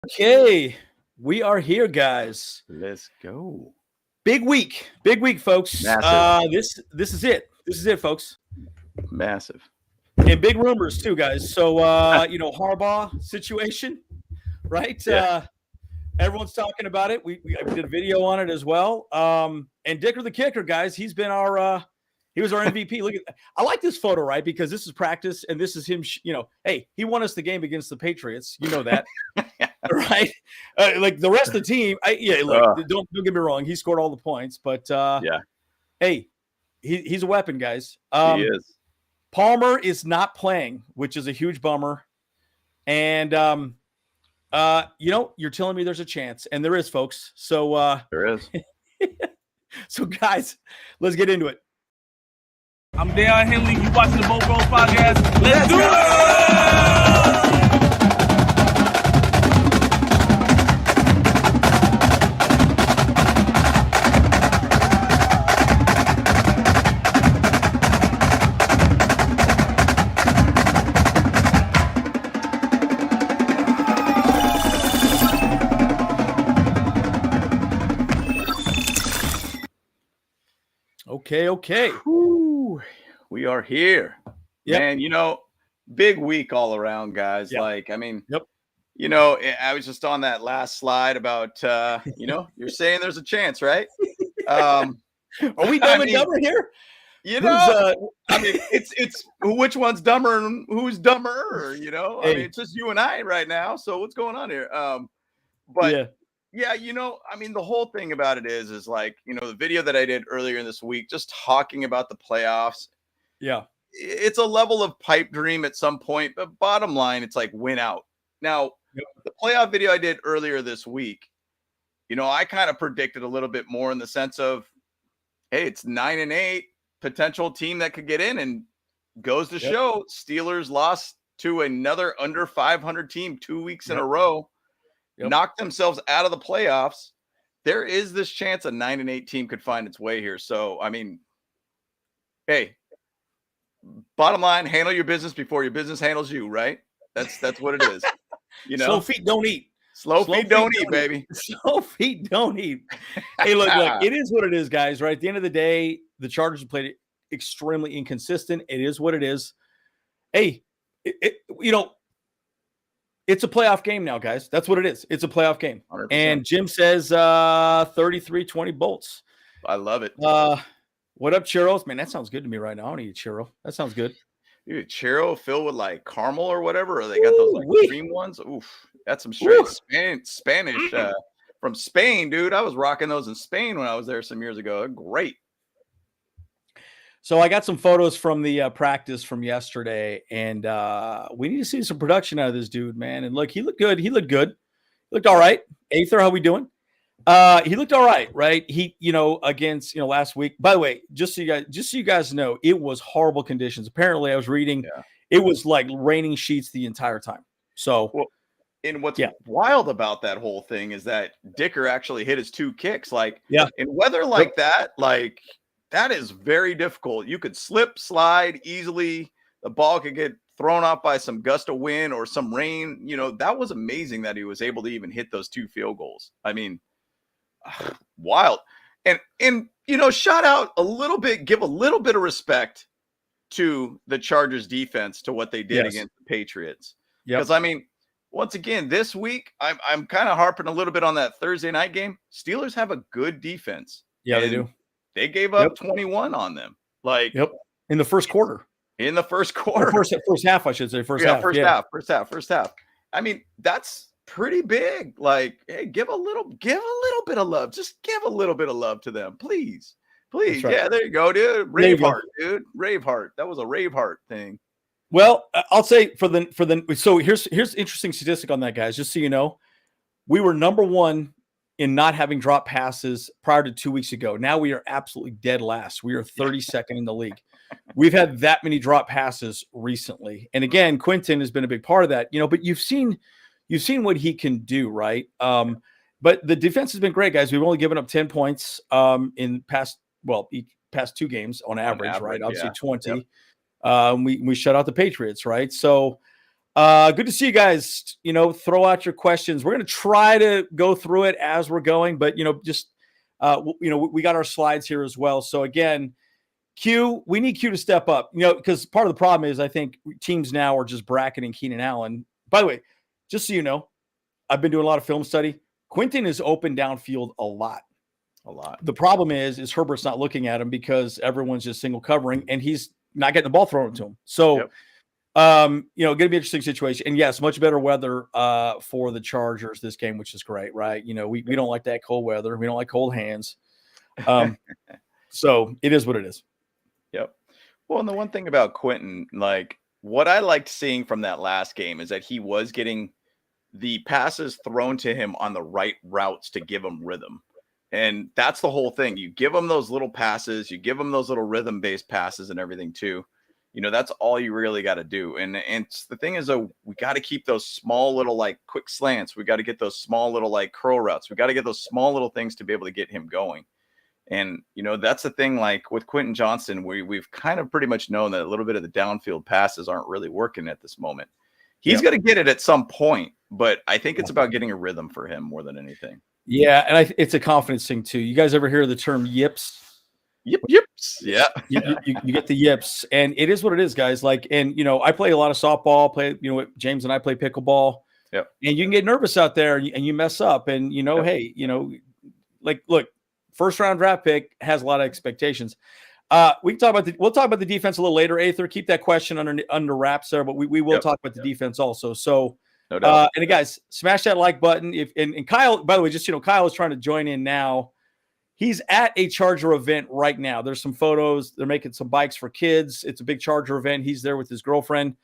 Okay, we are here, guys. Let's go. Big week, folks. Massive. This is it. This is it, folks. Massive. And big rumors too, guys. So Harbaugh situation, right? Yeah. Everyone's talking about it. We did a video on it as well. And Dicker the kicker, guys. He was our MVP. Look at, I like this photo, right? Because this is practice, and this is him. Hey, he won us the game against the Patriots. You know that. Right, like the rest of the team. Don't get me wrong. He scored all the points, but hey, he's a weapon, guys. He is. Palmer is not playing, which is a huge bummer. And you're telling me there's a chance, and there is, folks. So There is. So guys, let's get into it. I'm Dale Henley. You watching the Boat Bros podcast? Let's do it! Okay. Whew. We are here. Yep. Man, big week all around, guys. Yep. I was just on that last slide about, you're saying there's a chance, right? Are we dumb and dumber here? It's which one's dumber and who's dumber, Hey. it's just you and I right now. So what's going on here? The whole thing about it is like, the video that I did earlier in this week, just talking about the playoffs. Yeah. It's a level of pipe dream at some point, but bottom line, it's like win out. Now, the playoff video I did earlier this week, I kind of predicted a little bit more in the sense of, hey, it's 9-8 potential team that could get in, and goes to show Steelers lost to another under 500 team 2 weeks in a row. Knocked themselves out of the playoffs. There is this chance a 9-8 team could find its way here. So, hey, bottom line, handle your business before your business handles you, right? That's what it is. Slow feet don't eat. Slow feet don't eat, baby. Slow feet don't eat. Hey, look, it is what it is, guys, right? At the end of the day, the Chargers played extremely inconsistent. It is what it is. Hey, it's a playoff game now, guys. That's what it is. It's a playoff game. 100%. And Jim says 33-20 Bolts. I love it. What up, churros? Man, that sounds good to me right now. I want to eat a churro. That sounds good. Dude, churro filled with like caramel or whatever, or they got those like cream ones. Oof, that's some straight Spanish from Spain, dude. I was rocking those in Spain when I was there some years ago. They're great. So I got some photos from the practice from yesterday, and we need to see some production out of this dude, man. And look, he looked good. He looked all right. Aether, how we doing? He looked all right, right? He, against, last week. By the way, just so you guys know, it was horrible conditions. Apparently, I was reading, it was like raining sheets the entire time. So, and what's wild about that whole thing is that Dicker actually hit his 2 kicks. Like, in weather like that, like, that is very difficult. You could slip, slide easily. The ball could get thrown off by some gust of wind or some rain. That was amazing that he was able to even hit those 2 field goals. Wild. And shout out a little bit, give a little bit of respect to the Chargers defense, to what they did against the Patriots. Because once again, this week, I'm kind of harping a little bit on that Thursday night game. Steelers have a good defense. Yeah, they do. They gave up 21 on them. In the first quarter. In the first quarter. First half, I should say. First half. That's pretty big. Like, hey, give a little bit of love. Just give a little bit of love to them, please. Right. Yeah, there you go, dude. Raveheart, dude. Raveheart. That was a Raveheart thing. Well, I'll say so here's interesting statistic on that, guys. Just so you know, we were number 1 in not having drop passes prior to 2 weeks ago. Now we are absolutely dead last. We are 32nd in the league. We've had that many drop passes recently. And again, Quentin has been a big part of that, but you've seen what he can do, right? But the defense has been great, guys. We've only given up 10 points in past 2 games on average, right? Obviously 20. Yep. We shut out the Patriots, right? So Good to see you guys. Throw out your questions. We're going to try to go through it as we're going, but we got our slides here as well. So again, we need Q to step up. Because part of the problem is I think teams now are just bracketing Keenan Allen. By the way, just so you know, I've been doing a lot of film study. Quentin is open downfield a lot. The problem is Herbert's not looking at him because everyone's just single covering and he's not getting the ball thrown to him. So, going to be an interesting situation. And yes, much better weather for the Chargers this game, which is great, right? We don't like that cold weather. We don't like cold hands. So it is what it is. Yep. Well, and the one thing about Quentin, like what I liked seeing from that last game is that he was getting the passes thrown to him on the right routes to give him rhythm. And that's the whole thing. You give them those little passes, you give them those little rhythm-based passes and everything too. That's all you really got to do. And the thing is, though, we got to keep those small little like quick slants. We got to get those small little like curl routes. We got to get those small little things to be able to get him going. And, that's the thing, like with Quentin Johnston, we've kind of pretty much known that a little bit of the downfield passes aren't really working at this moment. He's going to get it at some point, but I think it's about getting a rhythm for him more than anything. Yeah, and it's a confidence thing too. You guys ever hear the term yips? Yips. Yeah. you get the yips, and it is what it is, guys. Like, and I play a lot of softball. James and I play pickleball. Yeah. And you can get nervous out there, and you mess up, and hey, like, look, first round draft pick has a lot of expectations. We'll talk about the defense a little later. Aether, keep that question under wraps there, but we will talk about the defense also. So, no doubt. And guys, smash that like button. And Kyle, by the way, just Kyle is trying to join in now. He's at a Charger event right now. There's some photos. They're making some bikes for kids. It's a big Charger event. He's there with his girlfriend.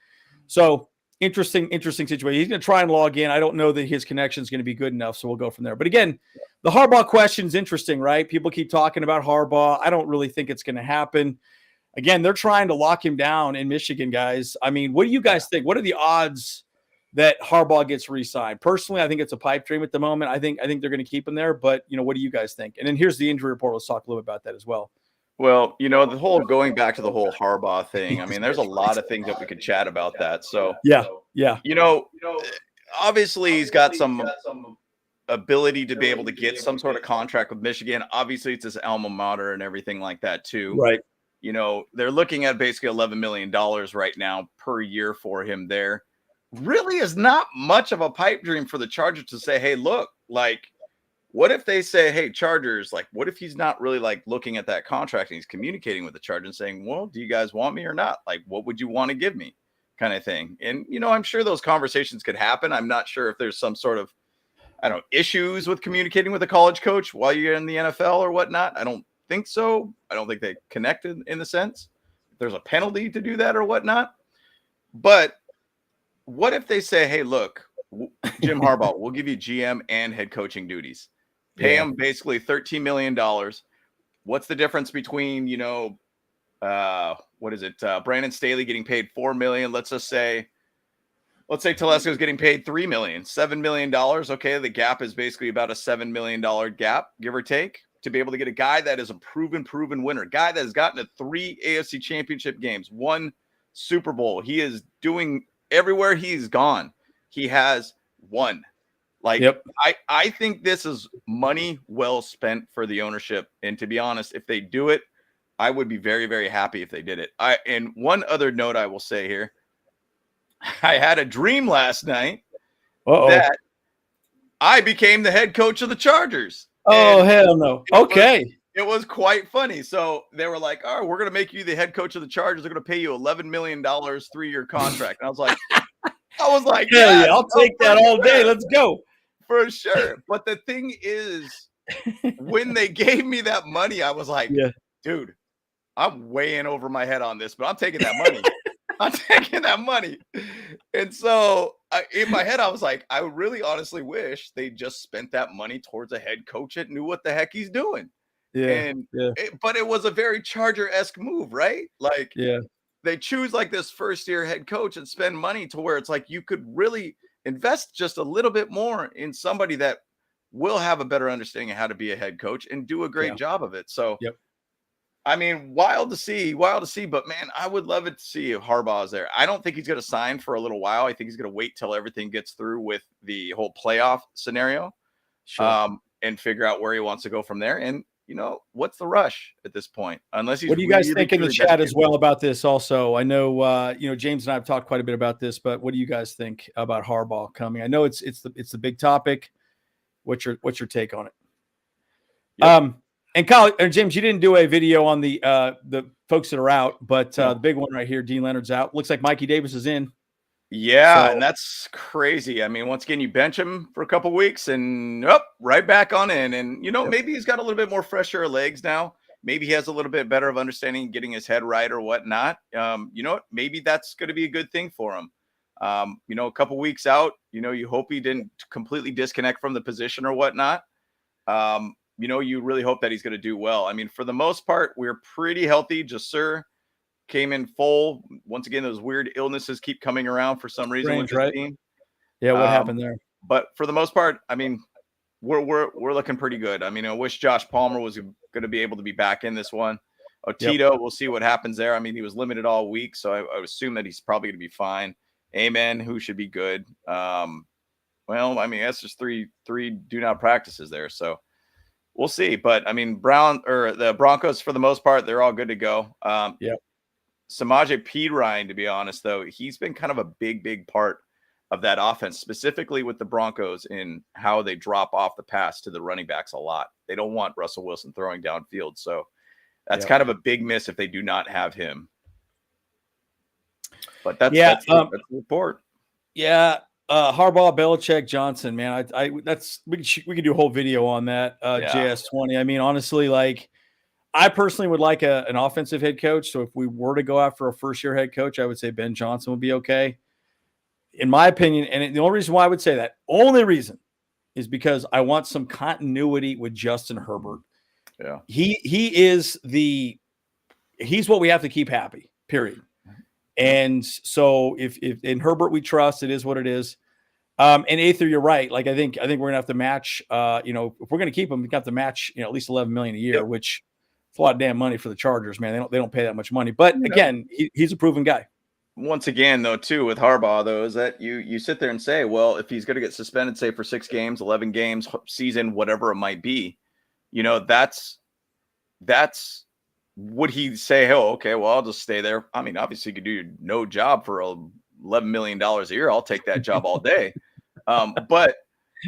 So interesting situation. He's going to try and log in. I don't know that his connection is going to be good enough, so we'll go from there. But again, the Harbaugh question is interesting, right? People keep talking about Harbaugh. I don't really think it's going to happen. Again, they're trying to lock him down in Michigan, guys. I mean, what do you guys think? What are the odds that Harbaugh gets re-signed? Personally, I think it's a pipe dream at the moment. I think they're going to keep him there, but what do you guys think? And then here's the injury report. Let's talk a little bit about that as well. Well, the whole going back to the whole Harbaugh thing. I mean, there's a lot of things that we could chat about that. So yeah. Obviously he's got some ability to be able to get some sort of contract with Michigan. Obviously it's his alma mater and everything like that too. Right. They're looking at basically $11 million right now per year for him there. Really is not much of a pipe dream for the Chargers to say, hey, look, like, what if they say, hey, Chargers, like, what if he's not really like looking at that contract and he's communicating with the Chargers and saying, well, do you guys want me or not? Like, what would you want to give me? Kind of thing. And, I'm sure those conversations could happen. I'm not sure if there's some sort of, issues with communicating with a college coach while you're in the NFL or whatnot. I don't think so. I don't think they connected in the sense. There's a penalty to do that or whatnot. But what if they say, hey, look, Jim Harbaugh, we'll give you GM and head coaching duties. Pay him basically $13 million. What's the difference between, what is it? Brandon Staley getting paid $4 million. Let's say Telesco is getting paid $3 million, $7 million. Okay. The gap is basically about a $7 million gap, give or take, to be able to get a guy that is a proven winner, guy that has gotten to 3 AFC championship games, 1 Super Bowl. He is doing everywhere he's gone. He has won. Like, I think this is money well spent for the ownership. And to be honest, if they do it, I would be very, very happy if they did it. And one other note I will say here, I had a dream last night that I became the head coach of the Chargers. Oh, hell no. Okay. It was quite funny. So they were like, all right, we're going to make you the head coach of the Chargers. They're going to pay you $11 million, 3-year contract. And I was like, yeah, I'll take that all day. Let's go. For sure. But the thing is, when they gave me that money, I was like, dude, I'm way in over my head on this, but I'm taking that money. I'm taking that money. And so in my head, I was like, I really honestly wish they just spent that money towards a head coach that knew what the heck he's doing. But it was a very Charger-esque move, right? Like, they choose like this first-year head coach and spend money to where it's like you could really invest just a little bit more in somebody that will have a better understanding of how to be a head coach and do a great job of it. So I mean, wild to see, but man, I would love it to see if Harbaugh's there. I don't think he's going to sign for a little while. I think he's going to wait till everything gets through with the whole playoff scenario, and figure out where he wants to go from there. And what's the rush at this point? Unless he's what do you guys really, think in the really chat as dedicated. well about this? Also, I know James and I have talked quite a bit about this, but what do you guys think about Harbaugh coming? I know it's the big topic. What's your take on it? Yep. And Kyle and James, you didn't do a video on the folks that are out, but the big one right here, Dean Leonard's out. Looks like Mikey Davis is in. Yeah, and that's crazy. I mean, once again, you bench him for a couple weeks and right back on in. And maybe he's got a little bit more fresher legs now. Maybe he has a little bit better of understanding, getting his head right or whatnot. Maybe that's going to be a good thing for him. A couple weeks out, you hope he didn't completely disconnect from the position or whatnot. You really hope that he's going to do well. I mean, for the most part, we're pretty healthy. Jasur came in full. Once again, those weird illnesses keep coming around for some reason with this team. Yeah, what happened there? But for the most part, I mean, we're looking pretty good. I mean, I wish Josh Palmer was going to be able to be back in this one. Otito, we'll see what happens there. I mean, he was limited all week, so I assume that he's probably going to be fine. Amen, who should be good. Well, I mean, that's just three do not practices there, so we'll see. But I mean, the Broncos, for the most part, they're all good to go. Samaje Perine, to be honest, though, he's been kind of a big part of that offense, specifically with the Broncos in how they drop off the pass to the running backs a lot. They don't want Russell Wilson throwing downfield. So that's kind of a big miss if they do not have him. But that's the report. Yeah. Harbaugh, Belichick, Johnson, man, we could do a whole video on that. JS20. I mean, honestly, like, I personally would like an offensive head coach. So if we were to go after a first-year head coach, I would say Ben Johnson would be okay, in my opinion. And the only reason why I would say that, is because I want some continuity with Justin Herbert. Yeah, he's what we have to keep happy. Period. And so if in Herbert we trust, it is what it is. And Aether, you're right. Like I think we're gonna have to match. If we're gonna keep him, we got to match at least $11 million a year, which is a lot of damn money for the Chargers, man. They don't pay that much money. But again, he's a proven guy. Once again, though, too, with Harbaugh, though, is that you sit there and say, well, if he's going to get suspended, say for 6 games, 11 games, season, whatever it might be, that's would he say, oh, okay, well, I'll just stay there. I mean, obviously, you could do no job for $11 million a year. I'll take that job all day. But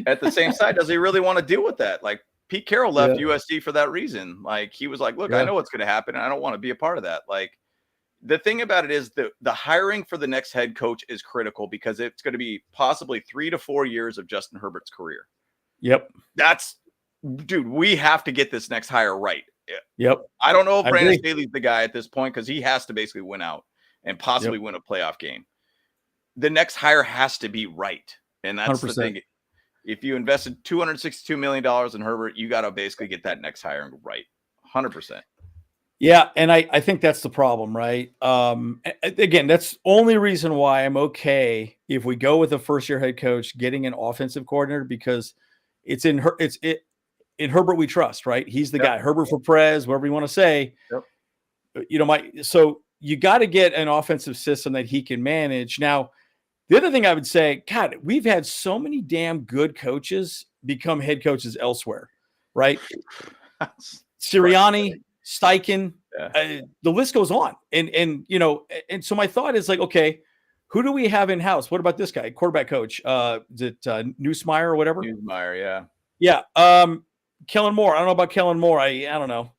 at the same side, does he really want to deal with that? Like Pete Carroll left USC for that reason. Like he was like, look, I know what's going to happen, and I don't want to be a part of that. Like the thing about it is the hiring for the next head coach is critical because it's going to be possibly 3 to 4 years of Justin Herbert's career. Yep. Dude, we have to get this next hire right. Yep. I don't know if Brandon Staley's the guy at this point because he has to basically win out and possibly win a playoff game. The next hire has to be right. And that's 100%. The thing. If you invested $262 million in Herbert, you got to basically get that next hiring right. 100%. Yeah, and I think that's the problem, right? Again, that's the only reason why I'm okay if we go with a first-year head coach getting an offensive coordinator because it's in Herbert we trust, right? He's the guy. Herbert for Prez, whatever you want to say. Yep. So you got to get an offensive system that he can manage. Now, the other thing I would say, God, we've had so many damn good coaches become head coaches elsewhere, right? Sirianni, Steichen, the list goes on. And so my thought is like, okay, who do we have in house? What about this guy, quarterback coach? Is it Nussmeier or whatever? Nussmeier, yeah. Kellen Moore. I don't know about Kellen Moore. I don't know.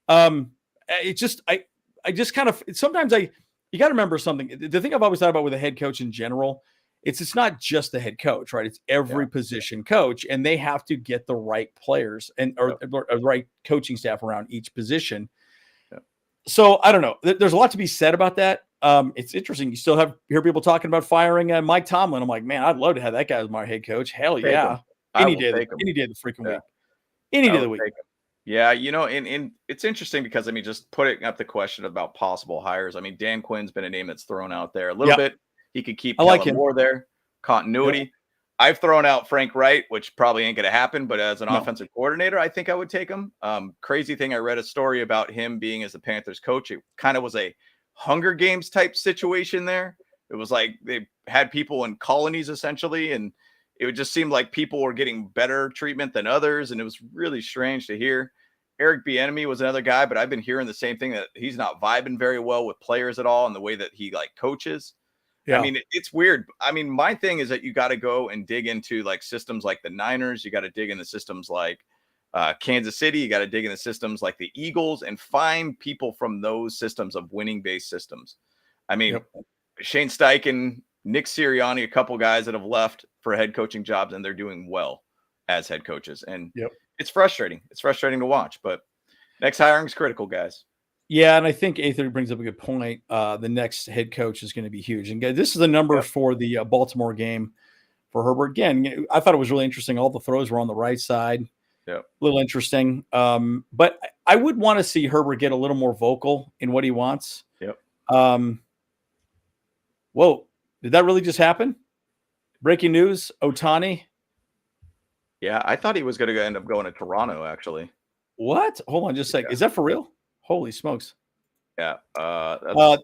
It just I just kind of sometimes you got to remember something. The thing I've always thought about with a head coach in general, it's not just the head coach, right? It's every position coach, and they have to get the right players or the right coaching staff around each position. Yeah. So I don't know. There's a lot to be said about that. It's interesting. You still hear people talking about firing Mike Tomlin. I'm like, man, I'd love to have that guy as my head coach. Hell yeah. Any day of the freaking week. Any day of the week. Yeah, and it's interesting because, I mean, just putting up the question about possible hires. I mean, Dan Quinn's been a name that's thrown out there a little bit. He could keep Kellen Moore there. Continuity. I've thrown out Frank Wright, which probably ain't going to happen, but as an offensive coordinator, I think I would take him. Crazy thing, I read a story about him being as the Panthers coach. It kind of was a Hunger Games type situation there. It was like they had people in colonies essentially, and it would just seem like people were getting better treatment than others, and it was really strange to hear. Eric Bieniemy was another guy, but I've been hearing the same thing, that he's not vibing very well with players at all and the way that he like coaches. Yeah. I mean, it's weird. I mean, my thing is that you got to go and dig into like systems like the Niners. You got to dig into systems like Kansas City. You got to dig into systems like the Eagles and find people from those systems of winning based systems. I mean, Shane Steichen, Nick Sirianni, a couple guys that have left for head coaching jobs, and they're doing well as head coaches. And it's frustrating. It's frustrating to watch, but next hiring is critical, guys. Yeah, and I think A30 brings up a good point. The next head coach is going to be huge. And this is the number for the Baltimore game for Herbert. Again, I thought it was really interesting. All the throws were on the right side. A little interesting. But I would want to see Herbert get a little more vocal in what he wants. Whoa, did that really just happen? Breaking news, Ohtani. Yeah, I thought he was going to end up going to Toronto, actually. What? Hold on just a second. Is that for real? Holy smokes. Yeah. I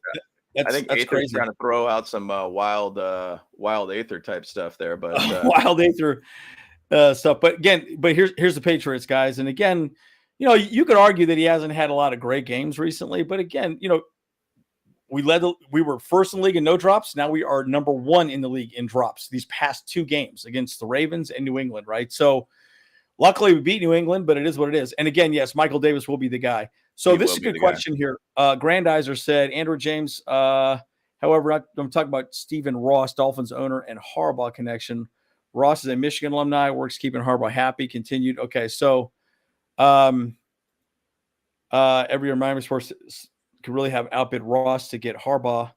think that's crazy. Trying to throw out some wild Aether type stuff there, but wild Aether stuff. But again, here's the Patriots, guys. And again, you could argue that he hasn't had a lot of great games recently, but again, we were first in the league in no drops. Now we are number 1 in the league in drops these past 2 games against the Ravens and New England, right? So luckily we beat New England, but it is what it is. And again, yes, Michael Davis will be the guy. So this is a good question here. Grandizer said, Andrew James, however, I'm talking about Stephen Ross, Dolphins owner, and Harbaugh connection. Ross is a Michigan alumni, works keeping Harbaugh happy, continued. Okay, so every year Miami Sports could really have outbid Ross to get Harbaugh.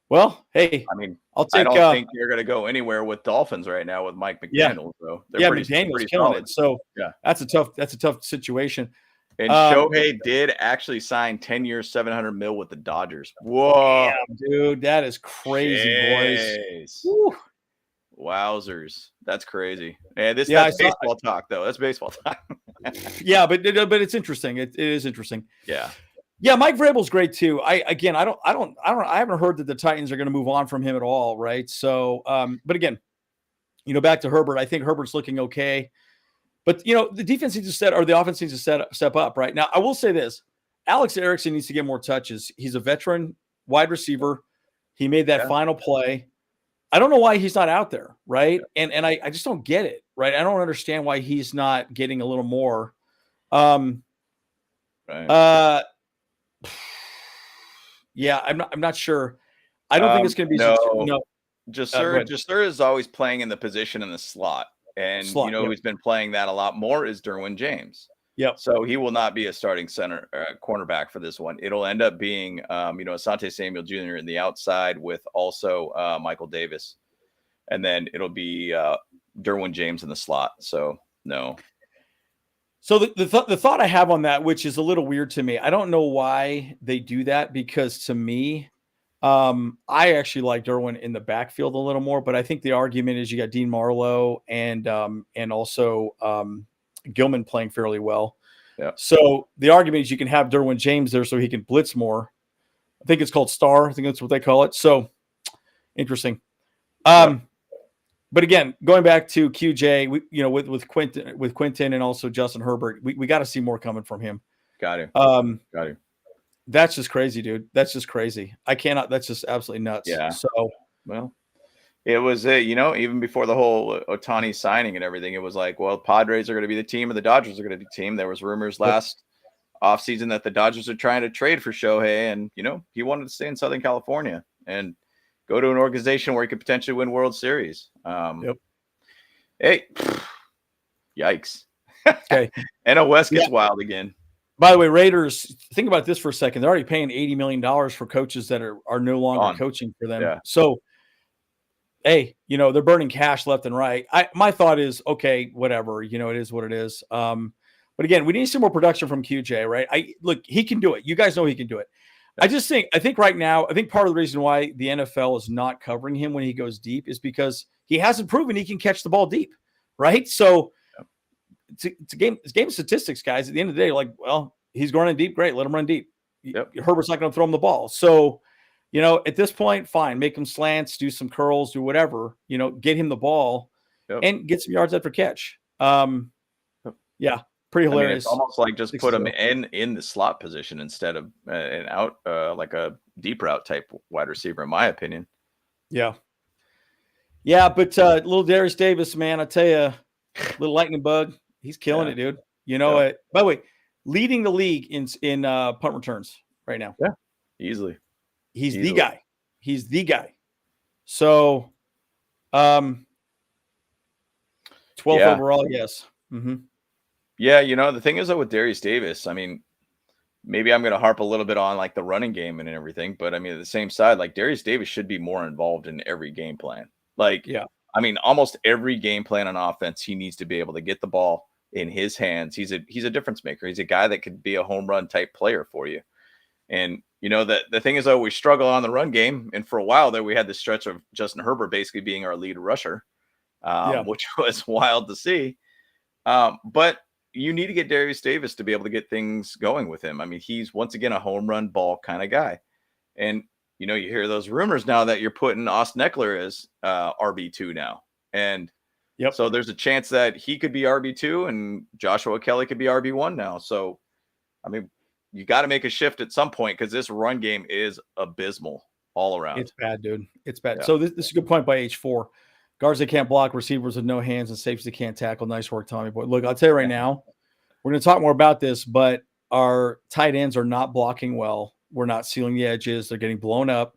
Well, hey, I mean, I'll take. I don't think you're going to go anywhere with Dolphins right now with Mike McDaniel. So McDaniel's killing it. So that's a tough situation. And Shohei did actually sign 10 years, $700 million with the Dodgers. Whoa, damn, dude, that is crazy, boys. Woo. Wowzers, that's crazy. And that's baseball talk, though. That's baseball talk. Yeah, but it's interesting. It is interesting. Yeah, Mike Vrabel's great too. I haven't heard that the Titans are going to move on from him at all, right? So, but again, back to Herbert. I think Herbert's looking okay. But, the defense needs to the offense needs to step up right now. I will say this. Alex Erickson needs to get more touches. He's a veteran wide receiver. He made that final play. I don't know why he's not out there, right? And I just don't get it, right? I don't understand why he's not getting a little more. Yeah, I'm not sure. I don't think it's going to be no. Jasur is always playing in the position in the slot. And who's been playing that a lot more is Derwin James. So he will not be a starting center cornerback for this one. It'll end up being Asante Samuel Jr. in the outside with also Michael Davis. And then it'll be Derwin James in the slot. So no. So the thought I have on that, which is a little weird to me, I don't know why they do that, because to me, I actually like Derwin in the backfield a little more, but I think the argument is you got Dean Marlowe and also Gilman playing fairly well. So the argument is you can have Derwin James there so he can blitz more. I think it's called star. I think that's what they call it. So interesting. But again, going back to QJ, with Quentin and also Justin Herbert, we got to see more coming from him. Got it. That's just crazy, dude. That's just crazy. I cannot. That's just absolutely nuts. Yeah. So, well, it was even before the whole Ohtani signing and everything, it was like, well, Padres are going to be the team and the Dodgers are going to be the team. There was rumors last offseason that the Dodgers are trying to trade for Shohei, and he wanted to stay in Southern California and go to an organization where he could potentially win World Series. Hey, yikes. Okay. NL West gets wild again. By the way, Raiders, think about this for a second. They're already paying $80 million for coaches that are no longer coaching for them. So, hey, they're burning cash left and right. My thought is, okay, whatever, it is what it is. But again, we need some more production from QJ, right? Look, he can do it. You guys know he can do it. I think right now, part of the reason why the NFL is not covering him when he goes deep is because he hasn't proven he can catch the ball deep, right? So it's a game of statistics, guys. At the end of the day, like, well, he's going in deep, great, let him run deep. Herbert's not going to throw him the ball. So, at this point, fine, make him slants, do some curls, do whatever, get him the ball and get some yards after catch. Yeah, pretty hilarious. It's almost like just put him in the slot position instead of an out, like a deep route type wide receiver, in my opinion. Yeah. Yeah, but little Darius Davis, man, I tell you, little lightning bug, he's killing it, dude. By the way, leading the league in punt returns right now. Yeah, easily. He's the guy. He's the guy. So, 12th overall, yes. Mm-hmm. Yeah, the thing is that with Darius Davis, I mean, maybe I'm going to harp a little bit on like the running game and everything, but I mean, at the same side, like Darius Davis should be more involved in every game plan. Like, I mean, almost every game plan on offense, he needs to be able to get the ball in his hands. He's a difference maker. He's a guy that could be a home run type player for you. And the thing is, though, we struggle on the run game, and for a while there, we had this stretch of Justin Herbert basically being our lead rusher, which was wild to see. But you need to get Darius Davis to be able to get things going with him. I mean, he's once again a home run ball kind of guy. And, you hear those rumors now that you're putting Austin Eckler as RB2 now. And so there's a chance that he could be RB2 and Joshua Kelly could be RB1 now. So, I mean, you got to make a shift at some point because this run game is abysmal all around. It's bad, dude. It's bad. Yeah. So this is a good point by H4. Guards that can't block, receivers with no hands, and safeties that can't tackle. Nice work, Tommy boy. Look, I'll tell you right now, we're going to talk more about this, but our tight ends are not blocking well. We're not sealing the edges. They're getting blown up.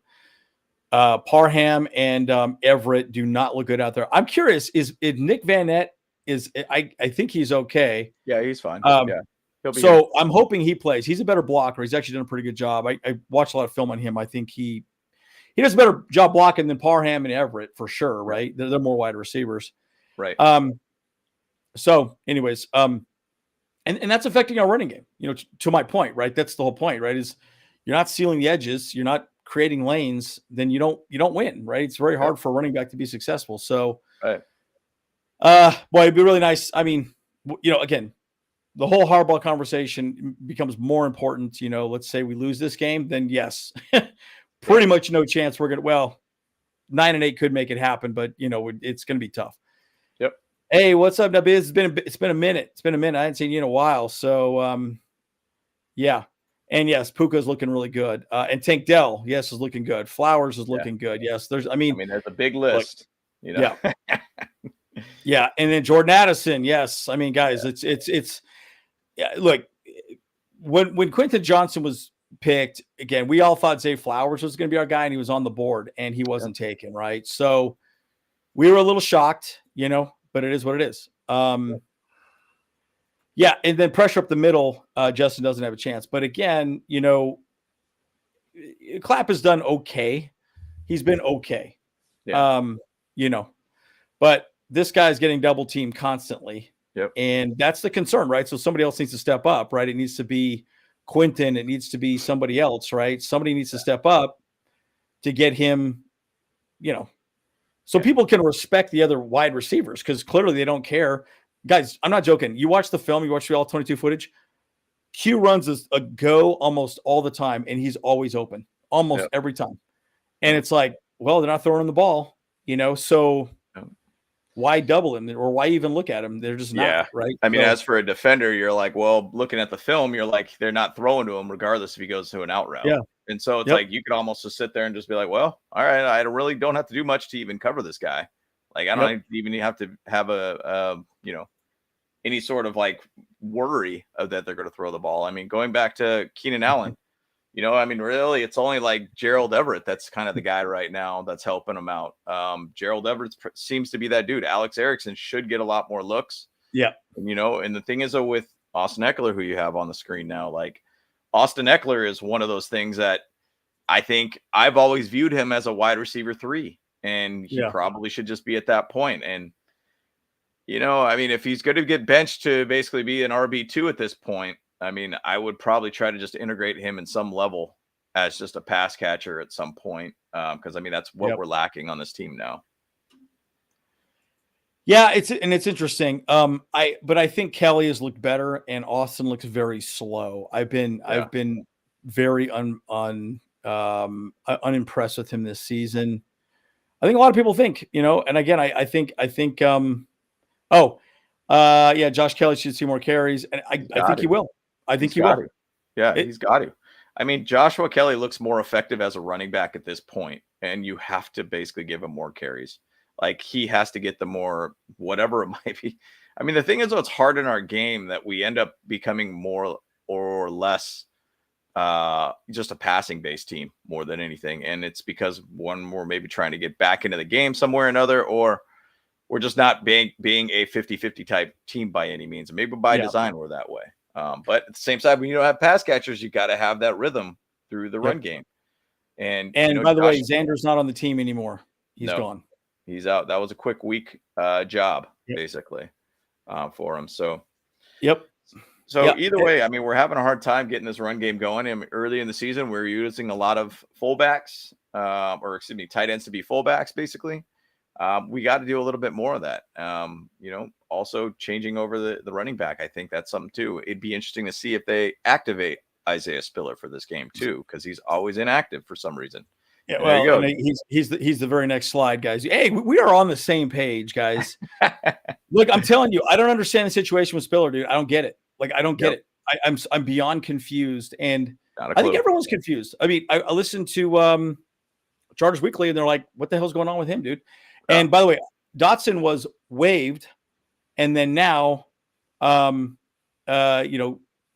Parham and Everett do not look good out there. I'm curious, is Nick Van Nett I think he's okay. Yeah, he's fine. So I'm hoping he plays. He's a better blocker. He's actually done a pretty good job. I watched a lot of film on him. I think he does a better job blocking than Parham and Everett for sure, right? They're more wide receivers. Right. So anyways, and that's affecting our running game, to my point, right? That's the whole point, right? Is you're not sealing the edges, you're not creating lanes, then you don't win, right? It's very hard for a running back to be successful. So, boy, it'd be really nice. I mean, again, the whole Harbaugh conversation becomes more important. Let's say we lose this game, then yes, pretty much no chance we're going to, 9-8 could make it happen, but it's going to be tough. Yep. Hey, what's up, Nabiz? It's been a minute. I hadn't seen you in a while. So, yeah. And yes, Puka's looking really good. And Tank Dell, yes, is looking good. Flowers is looking good. Yes. There's a big list, Yeah. Yeah. And then Jordan Addison. Yes. I mean, guys, it's look, when Quentin Johnson was picked, again, we all thought Zay Flowers was going to be our guy, and he was on the board and he wasn't taken. Right. So we were a little shocked, but it is what it is. Yeah, and then pressure up the middle, Justin doesn't have a chance. But again, Clapp has done okay. He's been okay. Yeah. But this guy's getting double teamed constantly. Yep. And that's the concern, right? So somebody else needs to step up, right? It needs to be Quentin. It needs to be somebody else, right? Somebody needs to step up to get him, so people can respect the other wide receivers because clearly they don't care. Guys, I'm not joking. You watch the film, you watch the all 22 footage. Q runs a go almost all the time, and he's always open, almost every time. And it's like, well, they're not throwing him the ball, so why double him or why even look at him? They're just not, right? I mean, as for a defender, you're like, well, looking at the film, you're like, they're not throwing to him regardless if he goes to an out route. Yeah. And so it's like, you could almost just sit there and just be like, well, all right, I really don't have to do much to even cover this guy. Like, I don't even have to have any sort of like worry of that they're going to throw the ball. I mean, going back to Keenan Allen, really it's only like Gerald Everett that's kind of the guy right now that's helping him out. Gerald Everett seems to be that dude. Alex Erickson should get a lot more looks. Yeah. And, and the thing is, with Austin Eckler, who you have on the screen now, like Austin Eckler is one of those things that I think I've always viewed him as a wide receiver 3, and he probably should just be at that point. And, I mean, if he's going to get benched to basically be an RB2 at this point, I mean, I would probably try to just integrate him in some level as just a pass catcher at some point. Because, I mean, that's what we're lacking on this team now. Yeah, it's interesting. I think Kelly has looked better and Austin looks very slow. I've been very unimpressed with him this season. I think a lot of people think, and again, I think yeah, Josh Kelly should see more carries, and I think he will. I think he will. Yeah, he's got to. I mean, Joshua Kelly looks more effective as a running back at this point, and you have to basically give him more carries. Like he has to get the more, whatever it might be. I mean, the thing is, though, it's hard in our game that we end up becoming more or less just a passing based team more than anything. And it's because one, we're maybe trying to get back into the game somewhere or another, or we're just not being a 50-50 type team by any means. And maybe by design we're that way. But at the same side, when you don't have pass catchers, you got to have that rhythm through the run game. And by the way, Xander's not on the team anymore. He's gone. He's out. That was a quick week job, basically, for him. So, either way, I mean, we're having a hard time getting this run game going. I mean, early in the season, we're using a lot of fullbacks, tight ends to be fullbacks, basically. We got to do a little bit more of that. Also changing over the running back. I think that's something too. It'd be interesting to see if they activate Isaiah Spiller for this game too, because he's always inactive for some reason. Yeah, well, he's the very next slide, guys. Hey, we are on the same page, guys. Look, I'm telling you, I don't understand the situation with Spiller, dude. I don't get it. Like, I don't get it. I'm beyond confused, and I think everyone's confused. I mean, I listened to Chargers Weekly, and they're like, "What the hell's going on with him, dude?" Yeah. And by the way, Dotson was waived, and then now,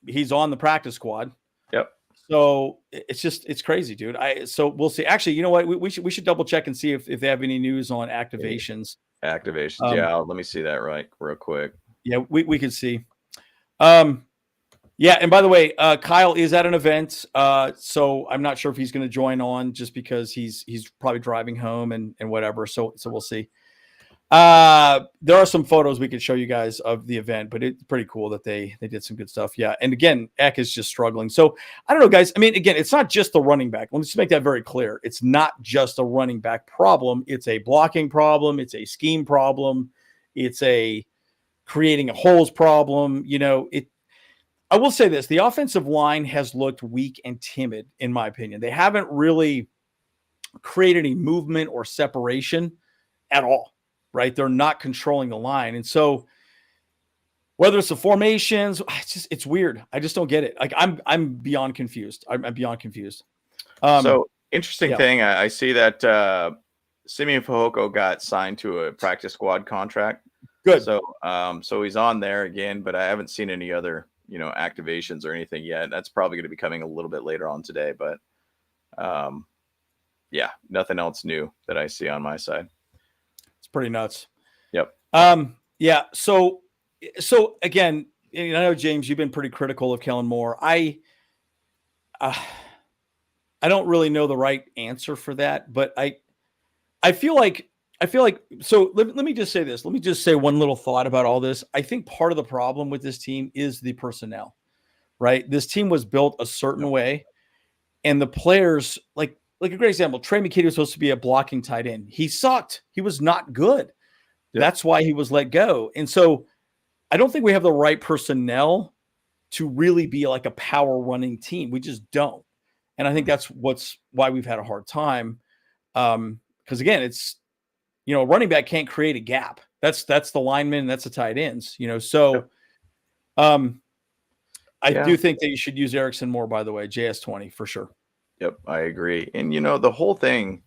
he's on the practice squad. Yep. So it's crazy, dude. So we'll see. Actually, you know what? We should double check and see if they have any news on activations. Yeah, let me see that real quick. Yeah, we can see. Yeah, and by the way, Kyle is at an event, so I'm not sure if he's going to join on just because he's probably driving home and whatever. So we'll see. There are some photos we could show you guys of the event, but it's pretty cool that they did some good stuff. Yeah, and again, Eck is just struggling. So I don't know, guys. I mean, again, it's not just the running back. Let's just make that very clear. It's not just a running back problem. It's a blocking problem. It's a scheme problem. It's a creating a holes problem. I will say this, the offensive line has looked weak and timid, in my opinion. They haven't really created any movement or separation at all, right? They're not controlling the line. And so whether it's the formations, it's weird. I just don't get it. Like I'm beyond confused. I'm beyond confused. So interesting thing. I see that Simeon Fehoko got signed to a practice squad contract. Good. So he's on there again, but I haven't seen any other activations or anything yet. That's probably going to be coming a little bit later on today, but nothing else new that I see on my side. It's pretty nuts. Yep. Yeah. So again, I know, James, you've been pretty critical of Kellen Moore. I don't really know the right answer for that, but I feel like so let me just say this. Let me just say one little thought about all this. I think part of the problem with this team is the personnel, right? This team was built a certain way, and the players, like a great example, Trey McKitty was supposed to be a blocking tight end. He sucked. He was not good. Yep. That's why he was let go. And so I don't think we have the right personnel to really be like a power running team. We just don't. And I think that's why we've had a hard time. Because again, it's, running back can't create a gap. That's the lineman. That's the tight ends, So, I do think that you should use Erickson more, by the way, JS20 for sure. Yep. I agree. And, the whole thing,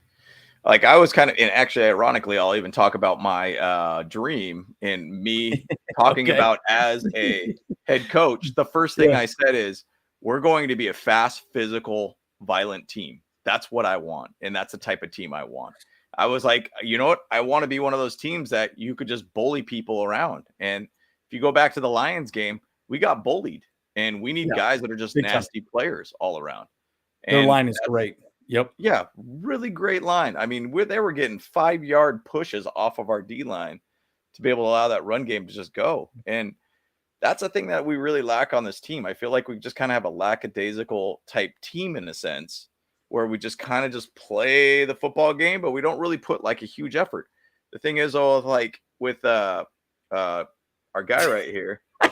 like I was and actually, ironically, I'll even talk about my dream and me talking about as a head coach. The first thing I said is we're going to be a fast, physical, violent team. That's what I want. And that's the type of team I want. I was like, you know what? I want to be one of those teams that you could just bully people around. And if you go back to the Lions game, we got bullied, and we need guys that are just nasty players all around. And their line is great. Yep. Yeah. Really great line. I mean, they were getting 5-yard pushes off of our D line to be able to allow that run game to just go. And that's a thing that we really lack on this team. I feel like we just kind of have a lackadaisical type team in a sense, where we just kind of just play the football game, but we don't really put like a huge effort. The thing is, like with our guy right here. I'm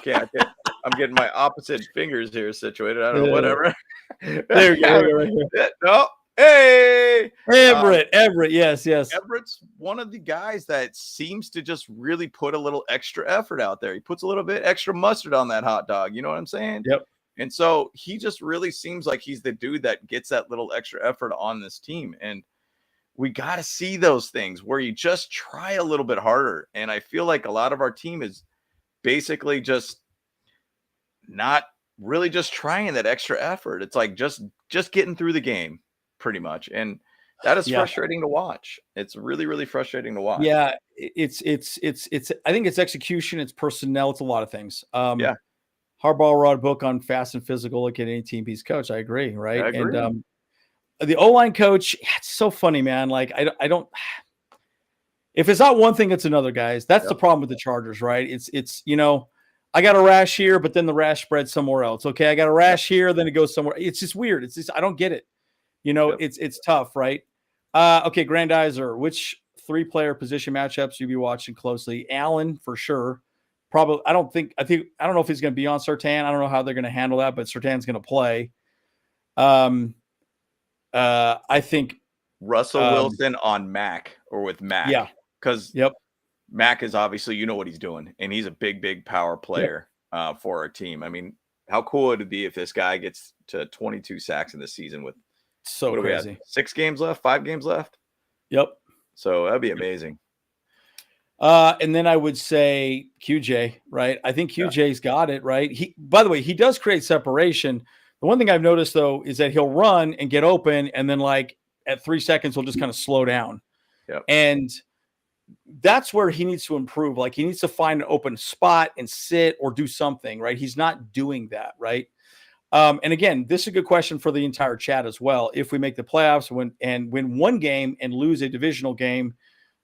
getting my opposite fingers here situated. I don't know, whatever. There you go, right here. No, hey, Everett, yes. Everett's one of the guys that seems to just really put a little extra effort out there. He puts a little bit extra mustard on that hot dog. You know what I'm saying? Yep. And so he just really seems like he's the dude that gets that little extra effort on this team. And we got to see those things where you just try a little bit harder. And I feel like a lot of our team is basically just not really just trying that extra effort. It's like just getting through the game pretty much. And that is frustrating to watch. It's really, really frustrating to watch. Yeah. It's I think it's execution. It's personnel. It's a lot of things. Yeah. Harbaugh wrote a book on fast and physical. Look at any team he's coach. I agree. Right. I agree. And the O-line coach, it's so funny, man. Like I don't, if it's not one thing, it's another, guys. That's the problem with the Chargers, right? It's, you know, I got a rash here, but then the rash spreads somewhere else. Okay. I got a rash here, then it goes somewhere. It's just weird. It's just, I don't get it. You know, it's tough, right? Okay. Grandizer, which 3-player position matchups you be watching closely? Allen for sure. Probably. I don't know if he's going to be on Surtain. I don't know how they're going to handle that, but Surtain's going to play. I think Russell Wilson on Mac or with Mac. Yeah. Because Mac is obviously, you know what he's doing, and he's a big power player for our team. I mean, how cool would it be if this guy gets to 22 sacks in the season with so crazy. 6 games left, 5 games left? Yep. So that'd be amazing. And then I would say QJ, right? I think QJ's got it, right? By the way, he does create separation. The one thing I've noticed though is that he'll run and get open, and then like at 3 seconds, he'll just kind of slow down. Yep. And that's where he needs to improve. Like he needs to find an open spot and sit or do something, right? He's not doing that, right? And again, this is a good question for the entire chat as well. If we make the playoffs and win one game and lose a divisional game,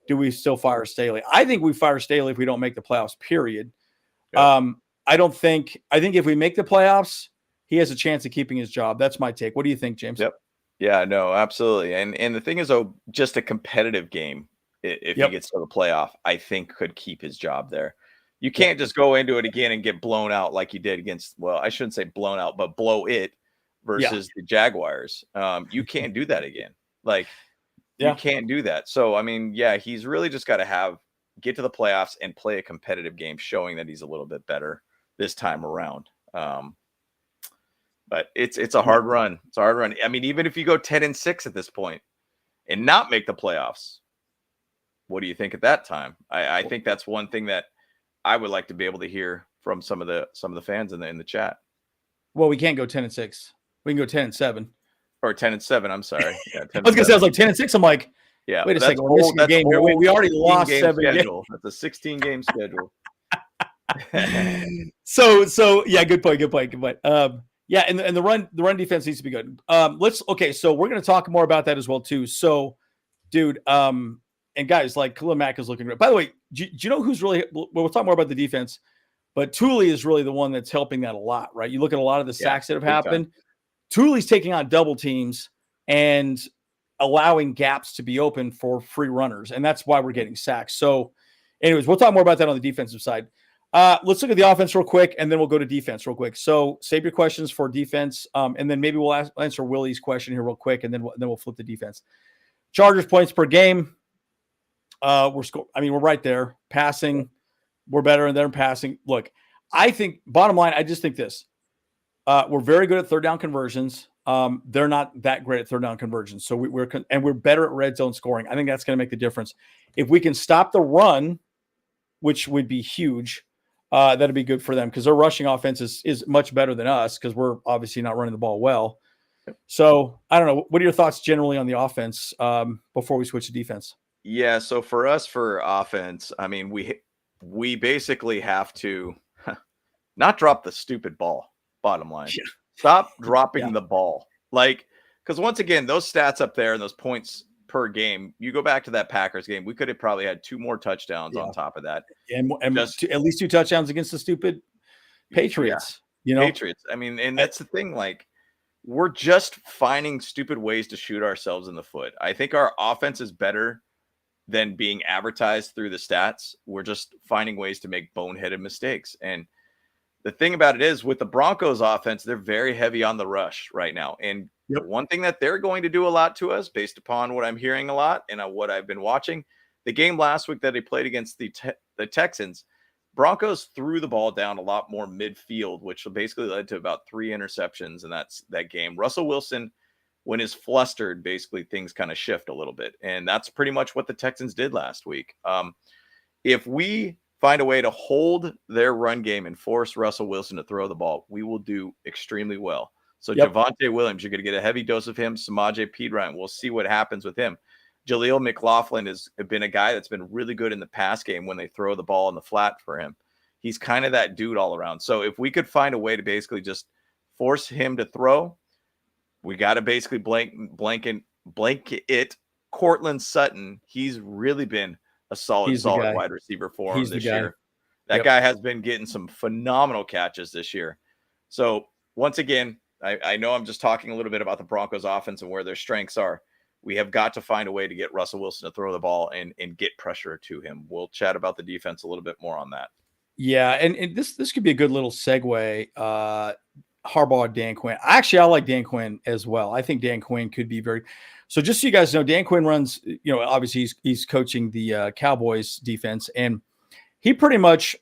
do we still fire Staley? I think we fire Staley if we don't make the playoffs, period. Yep. I think if we make the playoffs, he has a chance of keeping his job. That's my take. What do you think, James? Yep. Yeah, no, absolutely. And the thing is, though, just a competitive game, if he gets to the playoff, I think could keep his job there. You can't just go into it again and get blown out like you did against, well, I shouldn't say blown out, but blow it versus the Jaguars. You can't do that again. Like, you can't do that. So, I mean, he's really just got to get to the playoffs and play a competitive game, showing that he's a little bit better this time around. But it's a hard run. It's a hard run. I mean, even if you go 10-6 at this point and not make the playoffs, what do you think at that time? I think that's one thing that I would like to be able to hear from some of the fans in the chat. Well, we can't go 10-6. We can go 10-7. Or 10-7. I'm sorry. Yeah, 10 I was gonna say, I was like 10-6. I'm like, wait a second. We're missing a game here. We already lost 7 games. That's a 16-game schedule. So yeah, good point. And the run defense needs to be good. So we're gonna talk more about that as well too. So, dude, and guys, like Khalil Mack is looking great. By the way, do you know who's really? We'll talk more about the defense, but Thule is really the one that's helping that a lot, right? You look at a lot of the sacks that have happened. Thule's taking on double teams and allowing gaps to be open for free runners, and that's why we're getting sacks. So, anyways, we'll talk more about that on the defensive side. Let's look at the offense real quick, and then we'll go to defense real quick. So, save your questions for defense, and then maybe we'll answer Willie's question here real quick, and then we'll flip the defense. Chargers points per game. We're right there. Passing, we're better than passing. Look, I think bottom line, I just think this. We're very good at third down conversions. They're not that great at third down conversions. So we're better at red zone scoring. I think that's going to make the difference. If we can stop the run, which would be huge, that'd be good for them because their rushing offense is much better than us because we're obviously not running the ball well. So I don't know. What are your thoughts generally on the offense before we switch to defense? Yeah. So for us, for offense, I mean, we basically have to not drop the stupid ball. Bottom line, stop dropping the ball. Like, because once again, those stats up there and those points per game, you go back to that Packers game, we could have probably had 2 more touchdowns on top of that. And at least 2 touchdowns against the stupid Patriots. Patriots. I mean, and that's the thing. Like, we're just finding stupid ways to shoot ourselves in the foot. I think our offense is better than being advertised through the stats. We're just finding ways to make boneheaded mistakes. And the thing about it is, with the Broncos offense, they're very heavy on the rush right now. And one thing that they're going to do a lot to us, based upon what I'm hearing a lot and what I've been watching, the game last week that they played against the Texans, Broncos threw the ball down a lot more midfield, which basically led to about 3 interceptions in that game. Russell Wilson, when he's flustered, basically things kind of shift a little bit. And that's pretty much what the Texans did last week. If we find a way to hold their run game and force Russell Wilson to throw the ball, we will do extremely well. So Javonte Williams, you're going to get a heavy dose of him. Samaje Perine, we'll see what happens with him. Jaleel McLaughlin has been a guy that's been really good in the pass game when they throw the ball in the flat for him. He's kind of that dude all around. So if we could find a way to basically just force him to throw, we got to basically blanket it. Cortland Sutton, he's really been a solid wide receiver for him this year. That guy has been getting some phenomenal catches this year. So once again, I know I'm just talking a little bit about the Broncos offense and where their strengths are. We have got to find a way to get Russell Wilson to throw the ball and get pressure to him. We'll chat about the defense a little bit more on that. Yeah, and this could be a good little segue. Harbaugh, Dan Quinn. Actually, I like Dan Quinn as well. I think Dan Quinn could be very. So just so you guys know, Dan Quinn runs. Obviously he's coaching the Cowboys defense, and he pretty much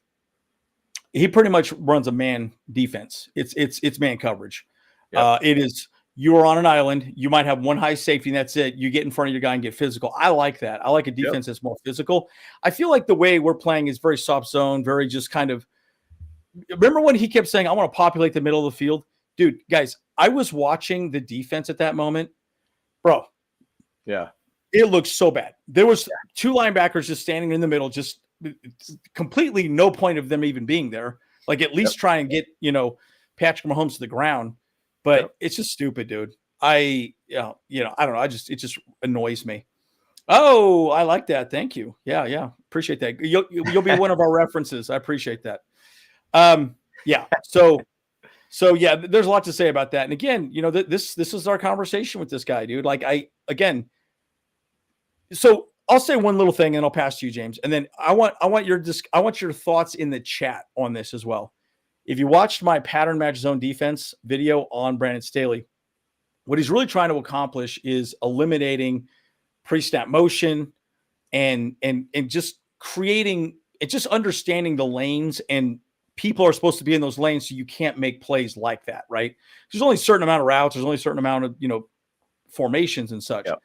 runs a man defense. It's man coverage. Yep. It is. You are on an island. You might have one high safety, and that's it. You get in front of your guy and get physical. I like that. I like a defense that's more physical. I feel like the way we're playing is very soft zone, very just kind of. Remember when he kept saying, "I want to populate the middle of the field," dude? Guys, I was watching the defense at that moment, bro. Yeah, it looked so bad. There was 2 linebackers just standing in the middle, just completely no point of them even being there. Like at least try and get Patrick Mahomes to the ground. But it's just stupid, dude. I don't know. It just annoys me. Oh, I like that. Thank you. Yeah. Appreciate that. You'll be one of our references. I appreciate that. Yeah. So yeah, there's a lot to say about that. And again, this is our conversation with this guy, dude. Like so I'll say one little thing and I'll pass to you, James. And then I want your thoughts in the chat on this as well. If you watched my pattern match zone defense video on Brandon Staley, what he's really trying to accomplish is eliminating pre-snap motion and just creating and just understanding the lanes, and people are supposed to be in those lanes, so you can't make plays like that, right? There's only a certain amount of routes, there's only a certain amount of formations and such. Yep.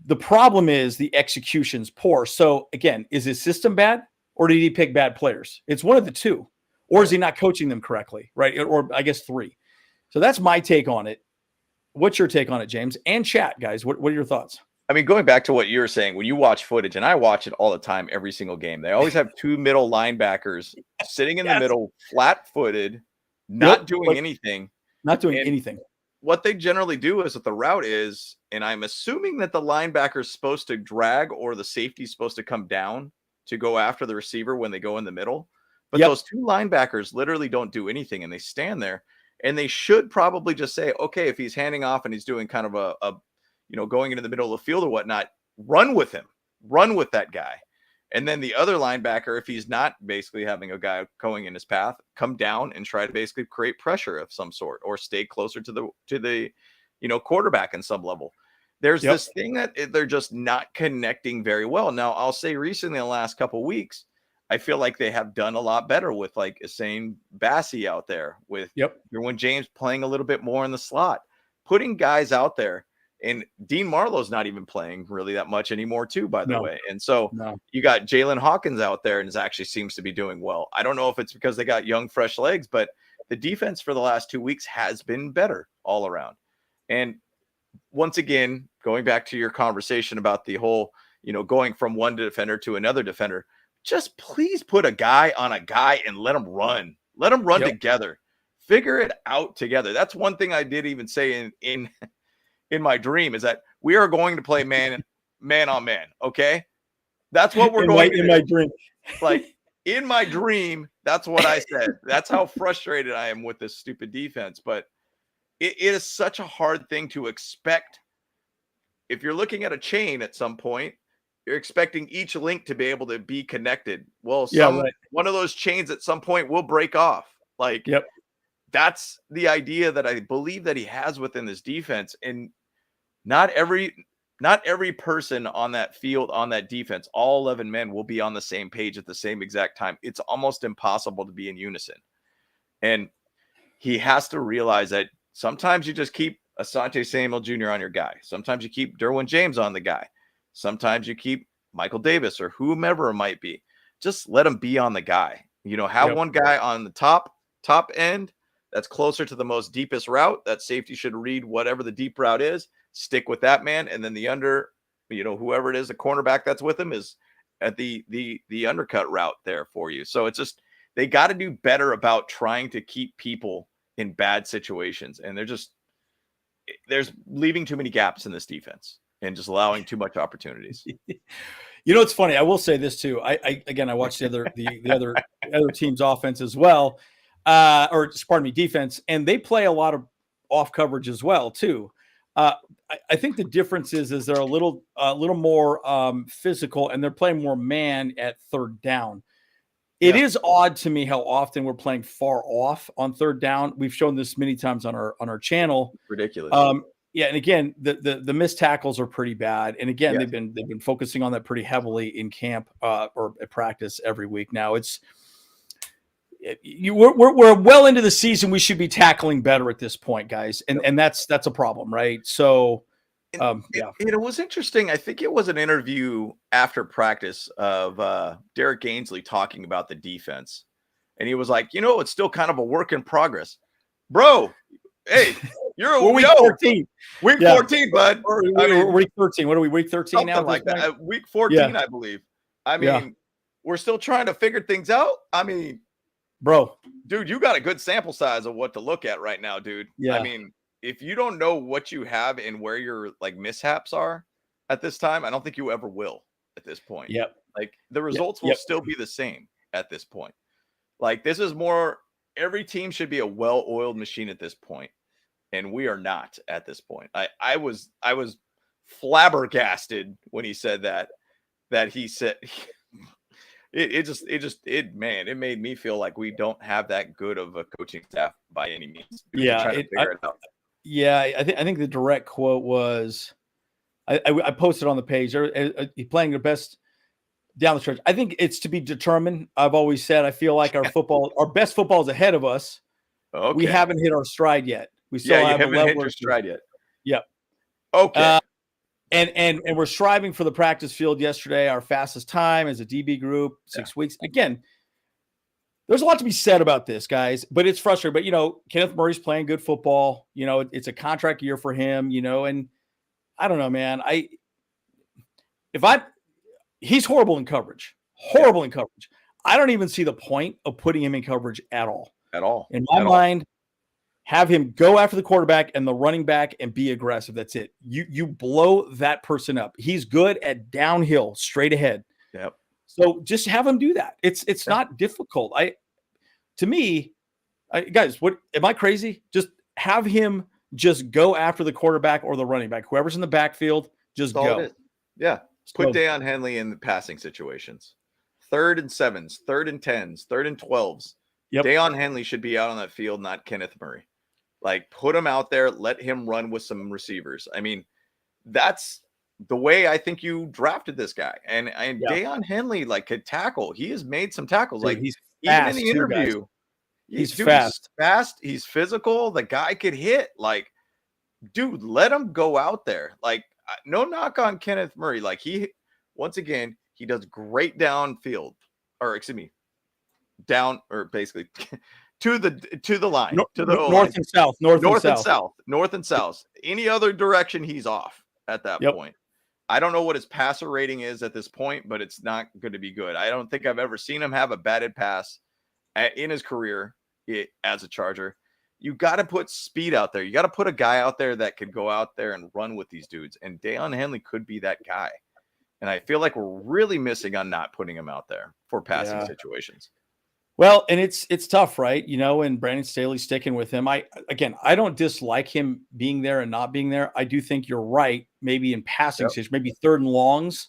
The problem is the execution's poor. So again, is his system bad, or did he pick bad players? It's one of the two. Or is he not coaching them correctly, right? Or I guess 3. So that's my take on it. What's your take on it, James? And chat, guys. What are your thoughts? I mean, going back to what you were saying, when you watch footage, and I watch it all the time, every single game, they always have 2 middle linebackers sitting in the middle, flat-footed, not doing anything. Not doing anything. What they generally do is that the route is, and I'm assuming that the linebacker is supposed to drag or the safety is supposed to come down to go after the receiver when they go in the middle. But those 2 linebackers literally don't do anything, and they stand there, and they should probably just say, okay, if he's handing off and he's doing kind of a going into the middle of the field or whatnot, run with him, run with that guy. And then the other linebacker, if he's not basically having a guy going in his path, come down and try to basically create pressure of some sort or stay closer to the quarterback in some level. There's this thing that they're just not connecting very well. Now, I'll say recently in the last couple of weeks, I feel like they have done a lot better with like Hussein Bassi out there with Derwin James playing a little bit more in the slot, putting guys out there. And Dean Marlowe's not even playing really that much anymore too, by the way. And so you got Jalen Hawkins out there and actually seems to be doing well. I don't know if it's because they got young, fresh legs, but the defense for the last 2 weeks has been better all around. And once again, going back to your conversation about the whole, going from one defender to another defender, just please put a guy on a guy and let them run. Let them run together. Figure it out together. That's one thing I did even say in my dream is that we are going to play man on man. Okay. That's what we're going to do. In my dream. Like in my dream, that's what I said. That's how frustrated I am with this stupid defense. But it is such a hard thing to expect. If you're looking at a chain at some point, you're expecting each link to be able to be connected. Well, Right. one of those chains at some point will break off. Like, Yep. that's the idea that I believe that he has within this defense. And not every person on that field, on that defense, all 11 men will be on the same page at the same exact time. It's almost impossible to be in unison. And he has to realize that sometimes you just keep Asante Samuel Jr. on your guy. Sometimes you keep Derwin James on the guy. Sometimes you keep Michael Davis or whomever it might be. Just let him be on the guy. Have one guy on the top end that's closer to the most deepest route. That safety should read whatever the deep route is. Stick with that man, and then the under, whoever it is, the cornerback that's with him is at the undercut route there for you. So it's just, they got to do better about trying to keep people in bad situations, and there's leaving too many gaps in this defense and just allowing too much opportunities. It's funny. I will say this too. I watched the other team's offense as well, defense, and they play a lot of off coverage as well too. I think the difference is they're a little more physical, and they're playing more man at third down. It is odd to me how often we're playing far off on third down. We've shown this many times on our channel. Ridiculous. And again, the missed tackles are pretty bad. And again, they've been focusing on that pretty heavily in camp or at practice every week. Now we're well into the season. We should be tackling better at this point, guys. And that's a problem, right? So it was interesting. I think it was an interview after practice of Derek Ainsley talking about the defense. And he was like, it's still kind of a work in progress. Bro, hey, you're week 14. Week 14, bud. We're week 13. What are we, week 13 now? Like that. Week 14, I believe. We're still trying to figure things out. Bro, dude, you got a good sample size of what to look at right now, dude. Yeah. If you don't know what you have and where your mishaps are at this time, I don't think you ever will at this point. Yep. The results will still be the same at this point. This is more, every team should be a well-oiled machine at this point, and we are not at this point. I was flabbergasted when he said that he said it made me feel like we don't have that good of a coaching staff by any means. I think the direct quote was, I posted on the page, he's playing their best down the stretch. I think it's to be determined. I've always said, I feel like our best football is ahead of us. Okay. We haven't hit our stride yet. We still haven't hit your stride yet. Yep. Okay. And we're striving for the practice field yesterday, our fastest time as a DB group, 6 weeks. Again, there's a lot to be said about this, guys, but it's frustrating. But, Kenneth Murray's playing good football. It's a contract year for him, and I don't know, man. He's horrible in coverage. In coverage. I don't even see the point of putting him in coverage at all. In my mind, have him go after the quarterback and the running back and be aggressive. That's it. You blow that person up. He's good at downhill, straight ahead. Yep. So just have him do that. It's not difficult. Guys, what am I crazy? Just have him just go after the quarterback or the running back. Whoever's in the backfield, just go. Yeah. Put Deion Henley in the passing situations. 3rd and 7s, 3rd and 10s, 3rd and 12s. Yep. Deion Henley should be out on that field, not Kenneth Murray. Put him out there, let him run with some receivers. That's the way I think you drafted this guy. And Deion Henley could tackle. He has made some tackles. Dude, he's even in the interview. He's fast. He's fast. He's physical. The guy could hit. Dude, let him go out there. No knock on Kenneth Murray. He does great downfield, or excuse me, down, or basically to the line, to the north and south, north and south. Any other direction, he's off at that point. I don't know what his passer rating is at this point, but it's not going to be good. I don't think I've ever seen him have a batted pass in his career as a Charger. You got to put speed out there. You got to put a guy out there that could go out there and run with these dudes. And Deion Henley could be that guy. And I feel like we're really missing on not putting him out there for passing situations. Well, and it's tough, right? And Brandon Staley's sticking with him. I don't dislike him being there and not being there. I do think you're right. Maybe in passing situations, maybe 3rd and longs,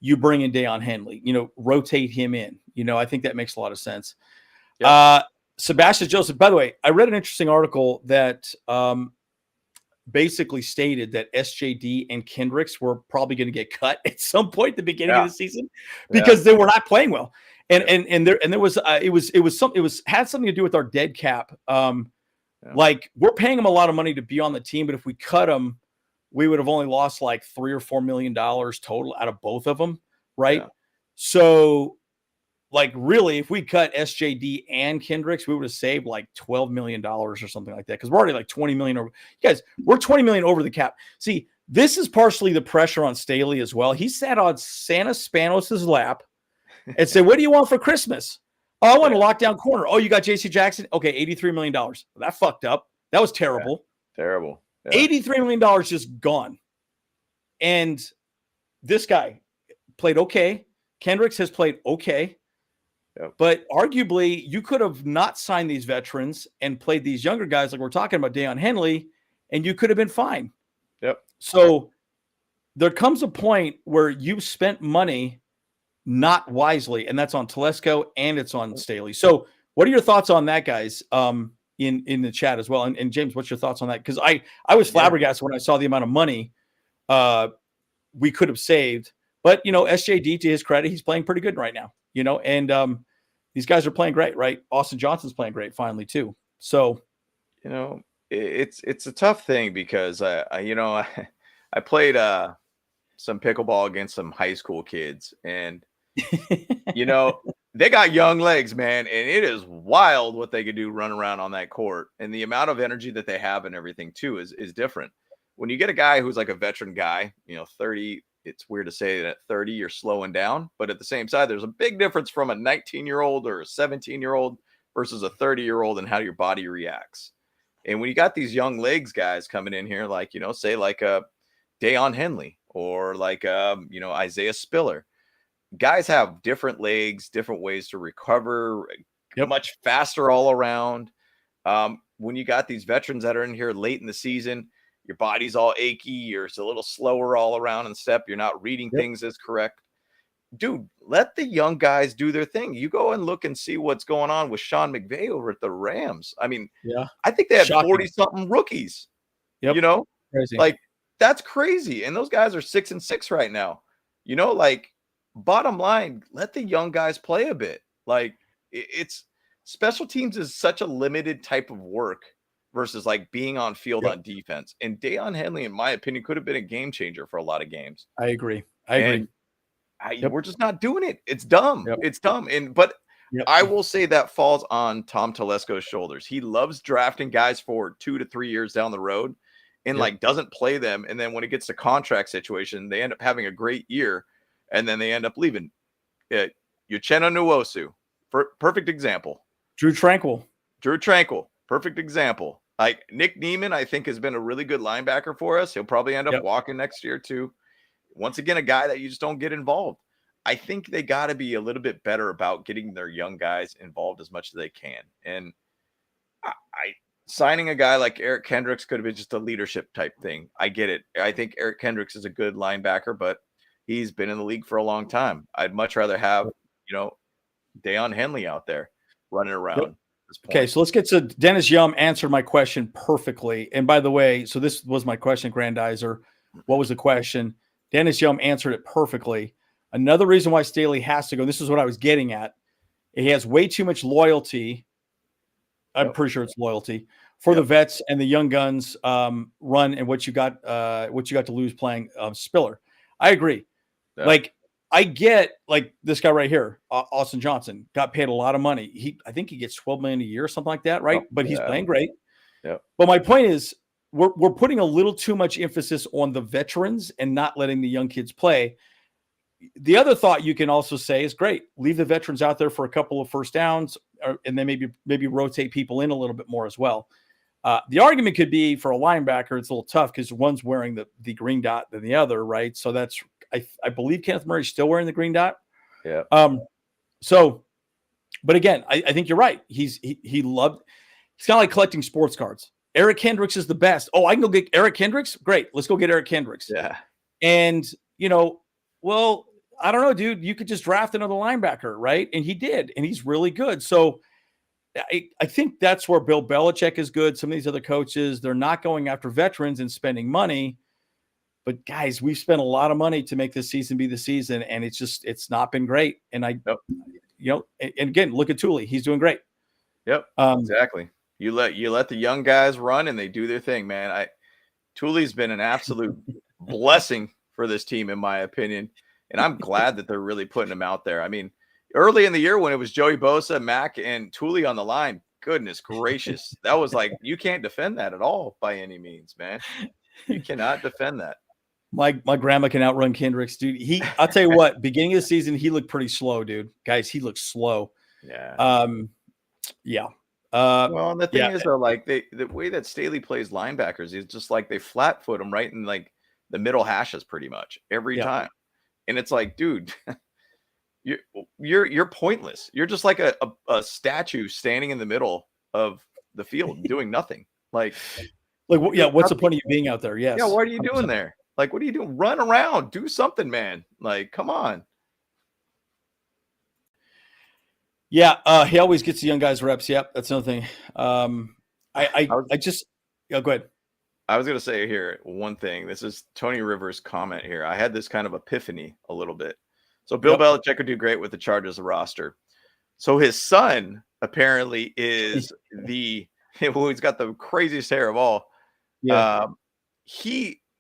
you bring in Deion Henley, rotate him in. I think that makes a lot of sense. Yep. Sebastian Joseph, by the way, I read an interesting article that basically stated that SJD and Kendricks were probably going to get cut at some point at the beginning of the season because they were not playing well. And there was had something to do with our dead cap. Like, we're paying them a lot of money to be on the team, but if we cut them, we would have only lost like $3 or $4 million total out of both of them, right? So, like, really, if we cut SJD and Kendricks, we would have saved like $12 million or something like that, because we're already like $20 million over. You guys, we're $20 million over the cap. See, this is partially the pressure on Staley as well. He sat on Santa Spanos' lap and said, "What do you want for Christmas?" "Oh, I want a lockdown corner." "Oh, you got J.C. Jackson?" "Okay, $83 million. That fucked up. That was terrible. Terrible. Yeah. $83 million just gone. And this guy played okay. Kendricks has played okay. Yep. But arguably, you could have not signed these veterans and played these younger guys like we're talking about, Deion Henley, and you could have been fine. Yep. So there comes a point where you've spent money not wisely, and that's on Telesco and it's on Staley. So what are your thoughts on that, guys, in the chat as well? And James, what's your thoughts on that? Because I was flabbergasted when I saw the amount of money we could have saved. But, SJD, to his credit, he's playing pretty good right now, and these guys are playing great, right? Austin Johnson's playing great finally too. So, it's a tough thing because I played some pickleball against some high school kids, and they got young legs, man, and it is wild what they could do run around on that court, and the amount of energy that they have and everything too is different. When you get a guy who's like a veteran guy, 30, it's weird to say that at 30 you're slowing down, but at the same side, there's a big difference from a 19-year-old or a 17-year-old versus a 30-year-old and how your body reacts. And when you got these young legs guys coming in here, like, say like a Deion Henley or like, Isaiah Spiller, guys have different legs, different ways to recover, much faster all around. When you got these veterans that are in here late in the season, your body's all achy, you're a little slower all around in step, you're not reading things as correct. Dude, let the young guys do their thing. You go and look and see what's going on with Sean McVay over at the Rams. I mean, I think they had 40-something rookies. Crazy. Like, that's crazy. And those guys are 6-6 right now. Like, bottom line, let the young guys play a bit. Like, it's special teams is such a limited type of work versus like being on field on defense. And Deion Henley, in my opinion, could have been a game changer for a lot of games. I agree. We're just not doing it. It's dumb. It's dumb. But I will say that falls on Tom Telesco's shoulders. He loves drafting guys for 2 to 3 years down the road and like doesn't play them. And then when it gets to contract situation, they end up having a great year and then they end up leaving. Uchenna Nwosu, perfect example. Drew Tranquil, perfect example. Like, Nick Neiman, I think, has been a really good linebacker for us. He'll probably end up walking next year too. Once again, a guy that you just don't get involved. I think they got to be a little bit better about getting their young guys involved as much as they can. And signing a guy like Eric Kendricks could have been just a leadership type thing. I get it. I think Eric Kendricks is a good linebacker, but he's been in the league for a long time. I'd much rather have, Deion Henley out there running around. Okay, so let's get to Dennis Yum answered my question perfectly. And by the way, so this was my question, Grandizer. What was the question? Dennis Yum answered it perfectly. Another reason why Staley has to go, this is what I was getting at. He has way too much loyalty. I'm pretty sure it's loyalty for the vets and the young guns run and what you got to lose playing Spiller. I agree. Yeah. Like, I get, like, this guy right here, Austin Johnson, got paid a lot of money. I think he gets $12 million a year or something like that, right? But he's playing great. Yeah. But my point is, we're putting a little too much emphasis on the veterans and not letting the young kids play. The other thought you can also say is, great, leave the veterans out there for a couple of first downs, and then maybe rotate people in a little bit more as well. The argument could be for a linebacker, it's a little tough because one's wearing the green dot than the other, right? So that's, I believe Kenneth Murray's still wearing the green dot. Yeah. So, but again, I think you're right. He's kind of like collecting sports cards. Eric Kendricks is the best. Oh, I can go get Eric Kendricks? Great. Let's go get Eric Kendricks. Yeah. And, well, I don't know, dude. You could just draft another linebacker, right? And he did, and he's really good. So I think that's where Bill Belichick is good. Some of these other coaches, they're not going after veterans and spending money. But guys, we've spent a lot of money to make this season be the season, and it's not been great. And and again, look at Thule. He's doing great. Yep, exactly. You let the young guys run and they do their thing, man. Thule's been an absolute blessing for this team, in my opinion. And I'm glad that they're really putting him out there. I mean, early in the year when it was Joey Bosa, Mac, and Thule on the line, goodness gracious. That was like, you can't defend that at all by any means, man. You cannot defend that. My grandma can outrun Kendricks, dude. I'll tell you what, beginning of the season, he looked pretty slow, dude. Guys, he looked slow. Yeah. Yeah. Well, and the thing is, though, like the way that Staley plays linebackers is just like they flat foot them right in like the middle hashes pretty much every time. And it's like, dude, you're pointless. You're just like a statue standing in the middle of the field doing nothing. Like what's the point of you being out there? Yes. Yeah, what are you doing there? Like, what are you doing? Run around, do something, man. Like, come on. Yeah, he always gets the young guys reps. Yep, that's another thing. Go ahead. I was gonna say here one thing. This is Tony Rivers' comment here. I had this kind of epiphany a little bit. So Bill Belichick would do great with the Chargers roster. So his son apparently is he's got the craziest hair of all. Yeah.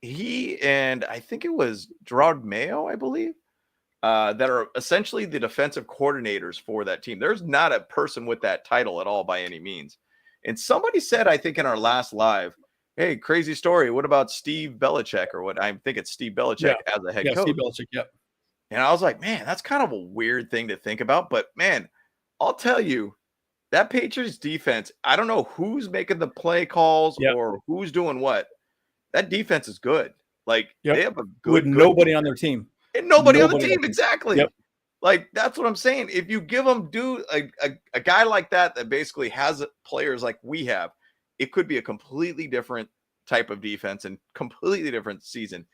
He and I think it was Gerard Mayo, I believe, that are essentially the defensive coordinators for that team. There's not a person with that title at all by any means. And somebody said, I think in our last live, hey, crazy story. What about Steve Belichick or what? I think it's Steve Belichick as a head coach. Steve Belichick, yep. And I was like, man, that's kind of a weird thing to think about. But man, I'll tell you, that Patriots defense, I don't know who's making the play calls or who's doing what. That defense is good. Like they have a good nobody on their team. And nobody on the team, exactly. Yep. Like that's what I'm saying. If you give them a guy like that basically has players like we have, it could be a completely different type of defense and completely different season.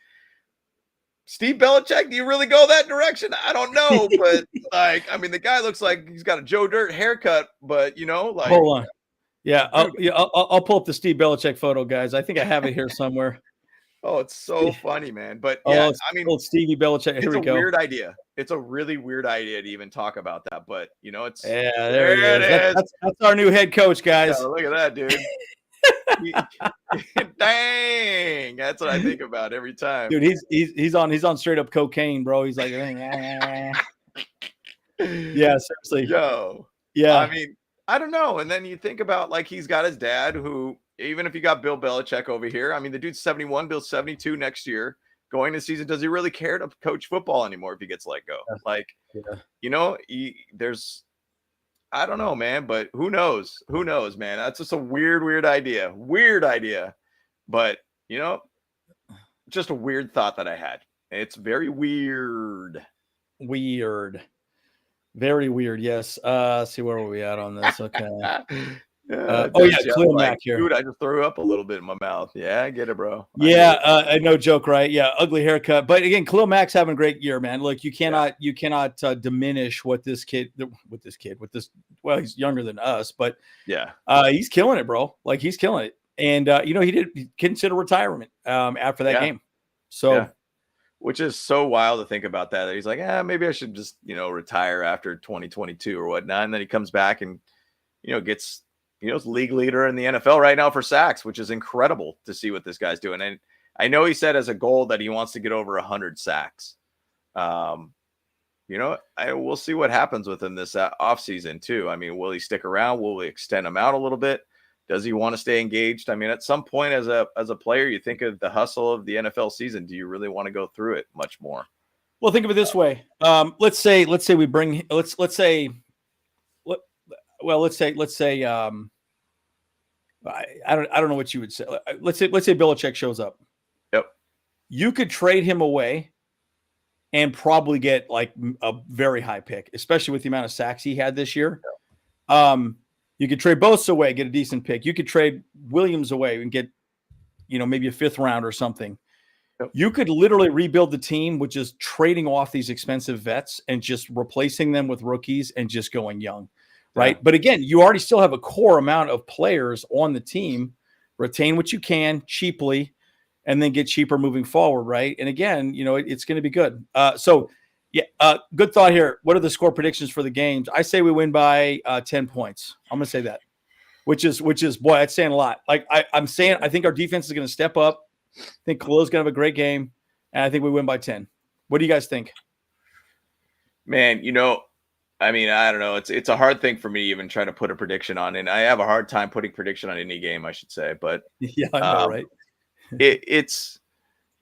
Steve Belichick, do you really go that direction? I don't know, but the guy looks like he's got a Joe Dirt haircut, but hold on. Yeah, I'll pull up the Steve Belichick photo, guys. I think I have it here somewhere. Oh, it's so funny, man. But old Stevie Belichick. Here we go. It's a weird idea. It's a really weird idea to even talk about that. But it's there it is. That's our new head coach, guys. Yeah, look at that, dude. Dang, that's what I think about every time. Dude, he's on straight up cocaine, bro. He's like, yeah, seriously. Yo. Yeah. I mean, I don't know. And then you think about like he's got his dad who, even if you got Bill Belichick over here, I mean, the dude's 71, Bill's 72 next year. Going to season, does he really care to coach football anymore if he gets let go? There's, I don't know, man, but who knows? Who knows, man? That's just a weird idea. Weird idea. But, just a weird thought that I had. It's very weird. Very weird. Yes. See where were we at on this? Okay. Khalil Mack here. Dude, I just threw up a little bit in my mouth. Yeah, I get it, bro. No joke, right? Yeah, ugly haircut. But again, Khalil Mack's having a great year, man. Look, you cannot diminish what this kid. Well, he's younger than us, but he's killing it, bro. Like he's killing it. And he did consider retirement after that game. So, which is so wild to think about that. He's like, maybe I should just retire after 2022 or whatnot. And then he comes back and gets. League leader in the NFL right now for sacks, which is incredible to see what this guy's doing. And I know he said as a goal that he wants to get over 100 sacks. We'll see what happens with him this offseason too. I mean, will he stick around? Will we extend him out a little bit? Does he want to stay engaged? I mean, at some point as a player, you think of the hustle of the NFL season. Do you really want to go through it much more? Well, think of it this way. Let's say we bring, let's say, I don't know what you would say. Let's say Belichick shows up. Yep. You could trade him away and probably get like a very high pick, especially with the amount of sacks he had this year. Yep. You could trade Bosa away, get a decent pick. You could trade Williams away and get, maybe a 5th round or something. You could literally rebuild the team with just trading off these expensive vets and just replacing them with rookies and just going young, right? Yeah. But again, you already still have a core amount of players on the team. Retain what you can cheaply and then get cheaper moving forward, right? And again, it's going to be good. Good thought here. What are the score predictions for the games? I say we win by 10 points. I'm going to say that, which is boy, that's saying a lot. Like I'm saying, I think our defense is going to step up. I think Khalil's going to have a great game, and I think we win by 10. What do you guys think? Man, I don't know. It's a hard thing for me even trying to put a prediction on, and I have a hard time putting prediction on any game, I should say. But yeah, I know, right? It's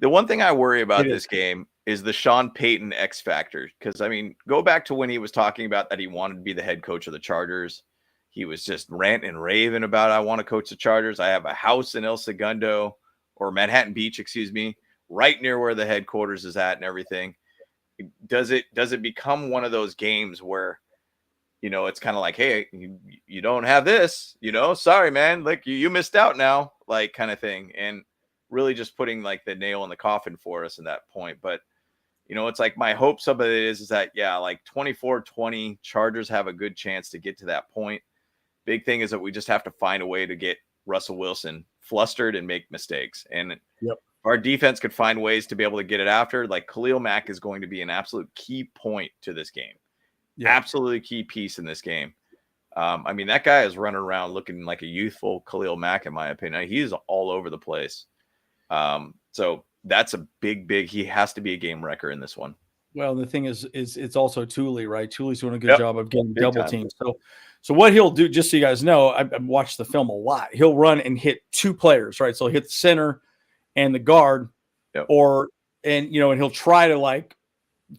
the one thing I worry about this game is the Sean Payton X factor. Because go back to when he was talking about that he wanted to be the head coach of the Chargers. He was just ranting and raving about, I want to coach the Chargers. I have a house in El Segundo or Manhattan Beach, excuse me, right near where the headquarters is at and everything. Does it become one of those games where, it's kind of like, hey, you don't have this, sorry, man, like you missed out now, like kind of thing. And really just putting like the nail in the coffin for us in that point. But, it's like my hopes of it is that, yeah, like 24-20 Chargers have a good chance to get to that point. Big thing is that we just have to find a way to get Russell Wilson flustered and make mistakes. And our defense could find ways to be able to get it after. Like Khalil Mack is going to be an absolute key point to this game. Absolutely key piece in this game. That guy is running around looking like a youthful Khalil Mack, in my opinion. He's all over the place. So that's a big, he has to be a game wrecker in this one. Well, the thing is it's also Thule, right? Thule's doing a good job of getting double teams. So what he'll do, just so you guys know, I've watched the film a lot. He'll run and hit two players, right? So he'll hit the center and the guard, and he'll try to like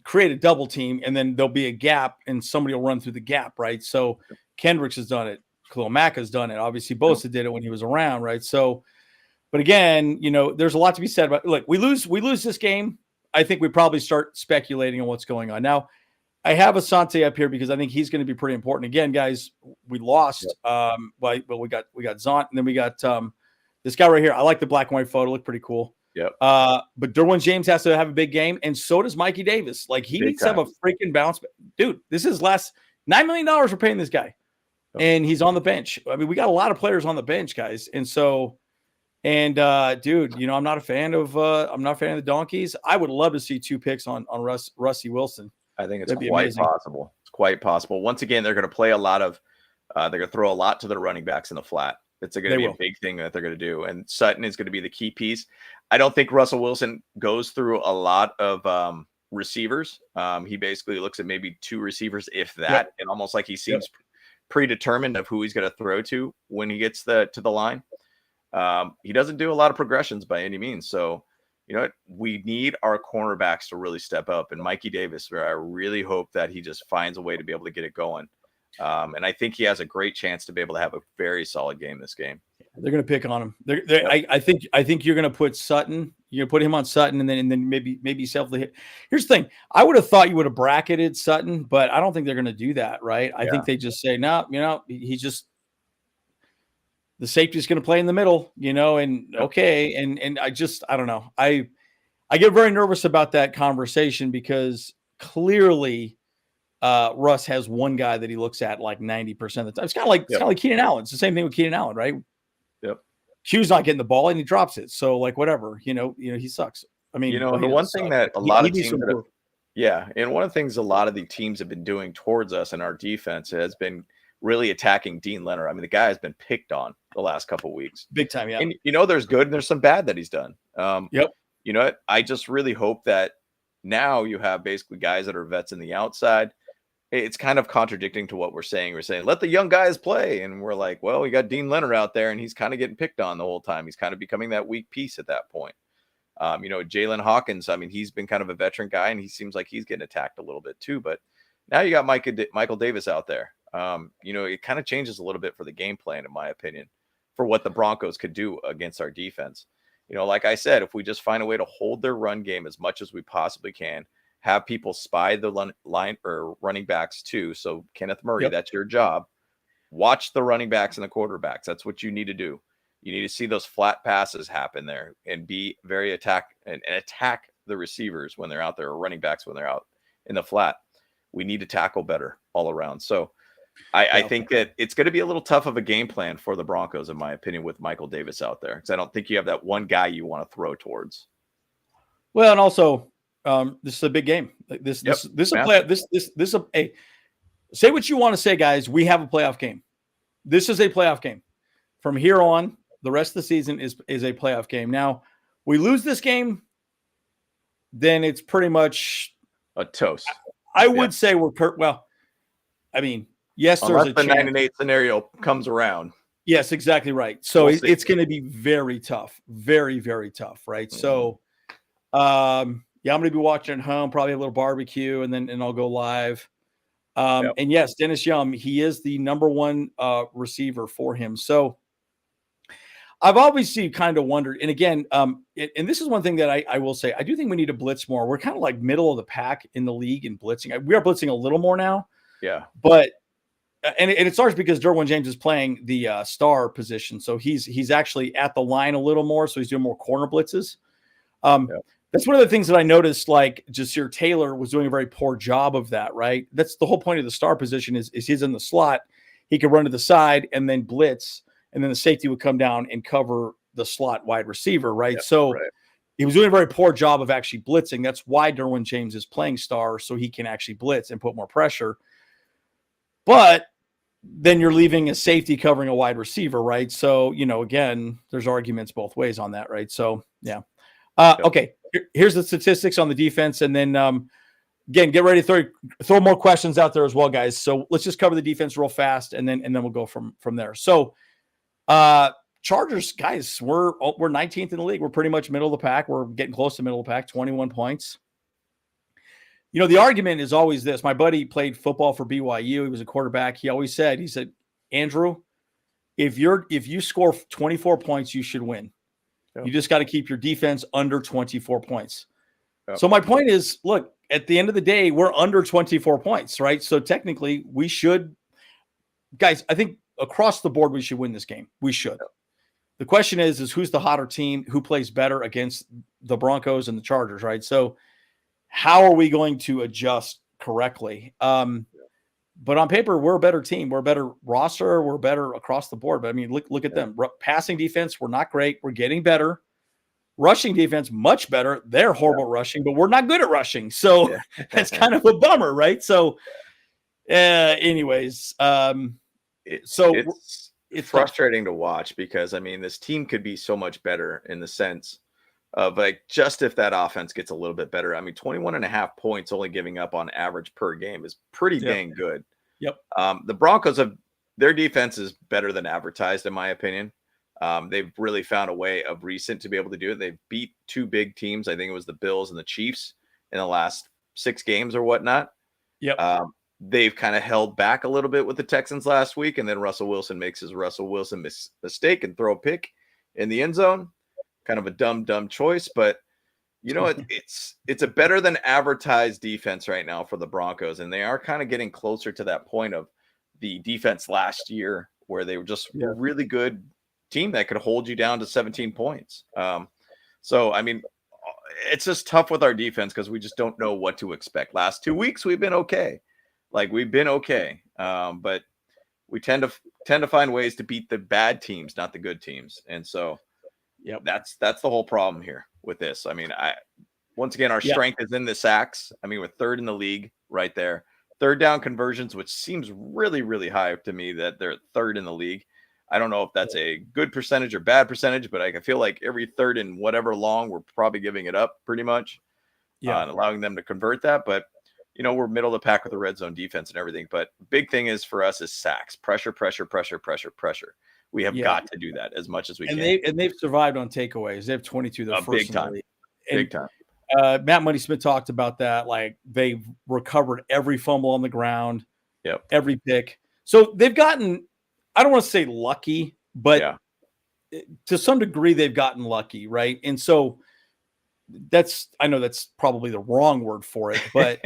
create a double team, and then there'll be a gap, and somebody will run through the gap, right? So Kendricks has done it, Khalil Mack has done it. Obviously, Bosa did it when he was around, right? So, but again, there's a lot to be said about. Look, we lose this game. I think we probably start speculating on what's going on now. I have Asante up here because I think he's going to be pretty important. Again, guys, we lost. We got Zont, and then we got this guy right here. I like the black and white photo; look pretty cool. But Derwin James has to have a big game, and so does Mikey Davis. Like he needs to have a freaking bounce. Dude, this is last $9 million we're paying this guy, and he's on the bench. We got a lot of players on the bench, guys, and so. And dude, I'm not a fan of the Donkeys. I would love to see 2 picks on Russie Wilson. I think it's quite possible. It's quite possible. Once again, they're going to play a lot of they're going to throw a lot to the running backs in the flat. It's going to be a big thing that they're going to do. And Sutton is going to be the key piece. I don't think Russell Wilson goes through a lot of receivers. He basically looks at maybe 2 receivers, if that, and almost like he seems predetermined of who he's going to throw to when he gets to the line. He doesn't do a lot of progressions by any means. So, we need our cornerbacks to really step up. And Mikey Davis, where I really hope that he just finds a way to be able to get it going. And I think he has a great chance to be able to have a very solid game this game. They're going to pick on him. I think you're going to put Sutton. You're going to put him on Sutton, and then maybe selfly hit. Here's the thing: I would have thought you would have bracketed Sutton, but I don't think they're going to do that, right? I think they just say, no, he just. The safety is going to play in the middle, and okay. And I don't know. I get very nervous about that conversation because clearly Russ has one guy that he looks at like 90% of the time. It's kind of like Keenan Allen. It's the same thing with Keenan Allen, right? Yep. Q's not getting the ball and he drops it. So like whatever, he sucks. The one thing that a lot of teams and one of the things a lot of the teams have been doing towards us in our defense has been really attacking Dean Leonard. The guy has been picked on the last couple of weeks. Big time, yeah. And there's good and there's some bad that he's done. I just really hope that now you have basically guys that are vets in the outside. It's kind of contradicting to what we're saying. We're saying, let the young guys play. And we're like, well, we got Dean Leonard out there and he's kind of getting picked on the whole time. He's kind of becoming that weak piece at that point. Jalen Hawkins, he's been kind of a veteran guy and he seems like he's getting attacked a little bit too. But now you got Michael Davis out there. It kind of changes a little bit for the game plan, in my opinion, for what the Broncos could do against our defense. Like I said, if we just find a way to hold their run game as much as we possibly can, have people spy the line or running backs too. So Kenneth Murray, that's your job. Watch the running backs and the quarterbacks. That's what you need to do. You need to see those flat passes happen there and be very attack the receivers when they're out there, or running backs when they're out in the flat. We need to tackle better all around. So I think that it's going to be a little tough of a game plan for the Broncos, in my opinion, with Michael Davis out there, because I don't think you have that one guy you want to throw towards. Well, and also this is a big game. This say what you want to say, guys. We have a playoff game. This is a playoff game. From here on, the rest of the season is a playoff game. Now, we lose this game, then it's pretty much a toast. I would say I mean, yes, unless there's a the 9-8 scenario comes around. Yes, exactly right. So it's going to be very tough, very, very tough, right? Mm-hmm. So, I'm going to be watching at home, probably a little barbecue, and I'll go live. And yes, Dennis Young, he is the number one receiver for him. So I've obviously kind of wondered, and again, and this is one thing that I will say, I do think we need to blitz more. We're kind of like middle of the pack in the league in blitzing. We are blitzing a little more now. Yeah. But, and it starts because Derwin James is playing the star position. So he's actually at the line a little more. So he's doing more corner blitzes. That's one of the things that I noticed, like Jasir Taylor was doing a very poor job of that, right? That's the whole point of the star position is he's in the slot. He could run to the side and then blitz, and then the safety would come down and cover the slot wide receiver, right? He was doing a very poor job of actually blitzing. That's why Derwin James is playing star, so he can actually blitz and put more pressure. But then you're leaving a safety covering a wide receiver, right? So, again, there's arguments both ways on that, right? So, yeah. Okay, here's the statistics on the defense, and then again, get ready to throw more questions out there as well, guys. So let's just cover the defense real fast, and then we'll go from there. So, Chargers, guys, we're 19th in the league. We're pretty much middle of the pack. We're getting close to middle of the pack. 21 points. The argument is always this. My buddy played football for BYU. He was a quarterback. He always said, Andrew, if you score 24 points, you should win. You just got to keep your defense under 24 points. So my point is, look, at the end of the day, we're under 24 points, right? So technically we should, guys, I think across the board, we should win this game. We should. The question is who's the hotter team, who plays better against the Broncos and the Chargers, right? So how are we going to adjust correctly? But on paper, we're a better team. We're a better roster. We're better across the board. But I mean, look at them. Passing defense, we're not great. We're getting better. Rushing defense, much better. They're horrible rushing, but we're not good at rushing. So that's kind of a bummer, right? So, anyways, it's frustrating to watch because, I mean, this team could be so much better in the sense of like just if that offense gets a little bit better. I mean, 21.5 points only giving up on average per game is pretty dang good. The Broncos their defense is better than advertised, in my opinion. They've really found a way of recent to be able to do it. They've beat two big teams. I think it was the Bills and the Chiefs in the last 6 games or whatnot. They've kind of held back a little bit with the Texans last week, and then Russell Wilson makes his Russell Wilson mistake and throw a pick in the end zone. Kind of a dumb choice, but it's a better than advertised defense right now for the Broncos, and they are kind of getting closer to that point of the defense last year where they were just a really good team that could hold you down to 17 points. So I mean, it's just tough with our defense because we just don't know what to expect. Last 2 weeks we've been okay, but we tend to find ways to beat the bad teams, not the good teams, and so. That's the whole problem here with this. I mean, once again, our strength is in the sacks. I mean, we're 3rd in the league right there. 3rd down conversions, which seems really, really high to me that they're 3rd in the league. I don't know if that's a good percentage or bad percentage, but I feel like every 3rd and whatever long, we're probably giving it up pretty much and allowing them to convert that. But, we're middle of the pack with the red zone defense and everything. But big thing is for us is sacks, pressure. We have got to do that as much as we can. They've survived on takeaways. They have 22. They're first big time. Big time. Matt Money Smith talked about that. Like they've recovered every fumble on the ground, every pick. So they've gotten, I don't want to say lucky, but to some degree they've gotten lucky, right? And so I know that's probably the wrong word for it, but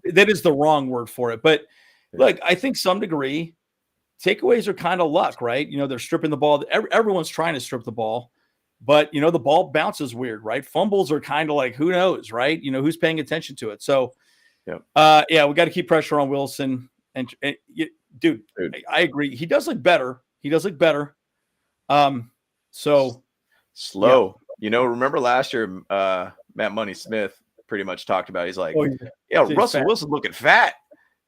that is the wrong word for it. But look, I think some degree takeaways are kind of luck, right? They're stripping the ball. Everyone's trying to strip the ball, but the ball bounces weird, right? Fumbles are kind of like, who knows, right? Who's paying attention to it. So, yeah, we got to keep pressure on Wilson. And dude, I agree. He does look better. So slow. Remember last year, Matt Money Smith pretty much talked about. He's like, Russell Wilson looking fat,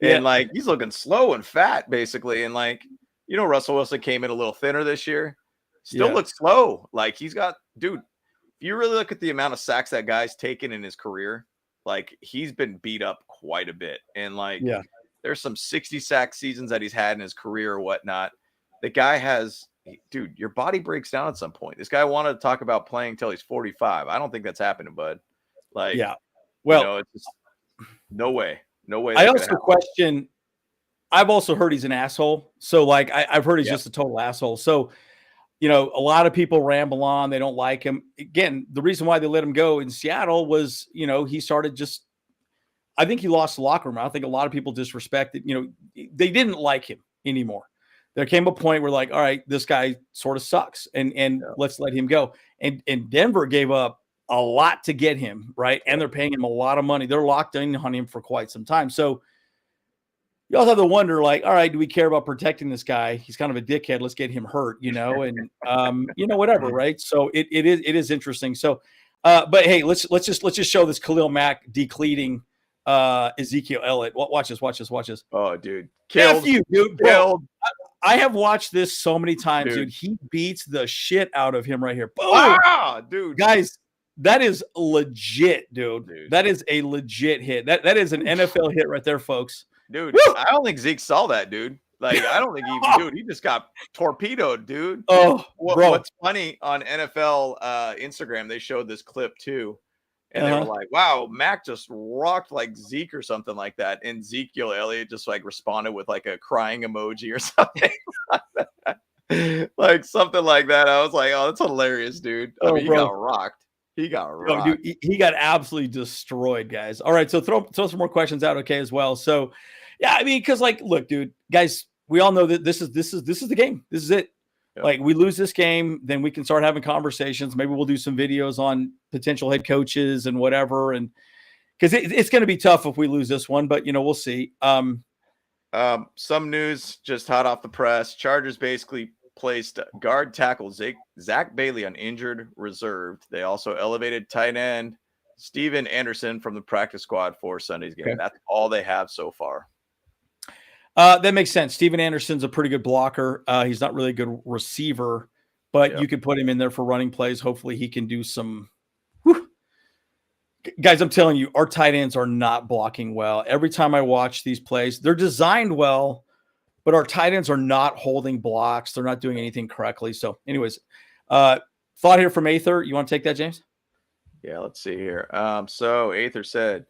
and like he's looking slow and fat, basically. And like, Russell Wilson came in a little thinner this year, still looks slow. Like he's got, dude. If you really look at the amount of sacks that guy's taken in his career, like he's been beat up quite a bit, and like there's some 60 sack seasons that he's had in his career or whatnot. The guy has. Dude, your body breaks down at some point. This guy wanted to talk about playing till he's 45. I don't think that's happening, bud. Like, well, it's just no way. I also question. I've also heard he's an asshole. So, like, I've heard he's just a total asshole. So, a lot of people ramble on. They don't like him. Again, the reason why they let him go in Seattle was, he started just. I think he lost the locker room. I think a lot of people disrespected. They didn't like him anymore. There came a point where like, all right, this guy sort of sucks and let's let him go. And Denver gave up a lot to get him, right? And they're paying him a lot of money. They're locked in on him for quite some time. So you also have to wonder, like, all right, do we care about protecting this guy? He's kind of a dickhead. Let's get him hurt, and whatever, right? So it is interesting. So, but hey, let's just show this Khalil Mack decleating Ezekiel Elliott. Watch this. Oh, dude, killed you, dude. Killed. I have watched this so many times, dude. He beats the shit out of him right here. Boom! Ah, dude. Guys, that is legit, dude. That is a legit hit. That is an NFL hit right there, folks. Dude, I don't think Zeke saw that, dude. Like, I don't think he just got torpedoed, dude. Oh, bro. What's funny on NFL Instagram, they showed this clip too. And they were like, wow, Mac just rocked like Zeke or something like that. And Ezekiel Elliott just like responded with like a crying emoji or something like something like that. I was like, oh, that's hilarious, dude. I mean, he got rocked. He got rocked. Dude, he got absolutely destroyed, guys. All right, so throw some more questions out, okay, as well. So, yeah, I mean, because like, look, dude, guys, we all know that this is the game. This is it. Yep. Like we lose this game, then we can start having conversations. Maybe we'll do some videos on potential head coaches and whatever. And because it's going to be tough if we lose this one, but we'll see. Some news just hot off the press. Chargers basically placed guard tackle Zach Bailey on injured reserve. They also elevated tight end Steven Anderson from the practice squad for Sunday's game. Okay. That's all they have so far. That makes sense. Steven Anderson's a pretty good blocker. He's not really a good receiver, but you could put him in there for running plays. Hopefully he can do some. Guys, I'm telling you, our tight ends are not blocking well. Every time I watch these plays, they're designed well, but our tight ends are not holding blocks. They're not doing anything correctly. So anyways, thought here from Aether. You want to take that, James? Yeah, let's see here. So Aether said,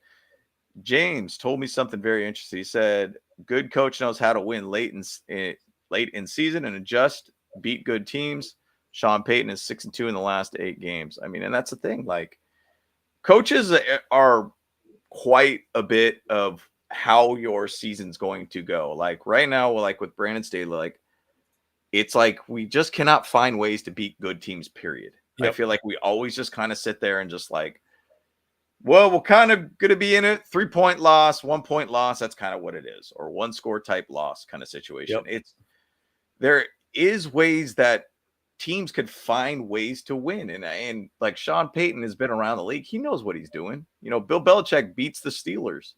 James told me something very interesting. He said, good coach knows how to win late in season and adjust, beat good teams. Sean Payton is 6-2 in the last 8 games. I mean, and that's the thing. Like, coaches are quite a bit of how your season's going to go. Like right now, like with Brandon Staley, like it's like we just cannot find ways to beat good teams, period. Yep. I feel like we always just kind of sit there and just like, well, we're kind of going to be in it. 3-point loss, 1-point loss. That's kind of what it is. Or 1-score type loss kind of situation. Yep. There is ways that teams could find ways to win. And like Sean Payton has been around the league. He knows what he's doing. Bill Belichick beats the Steelers.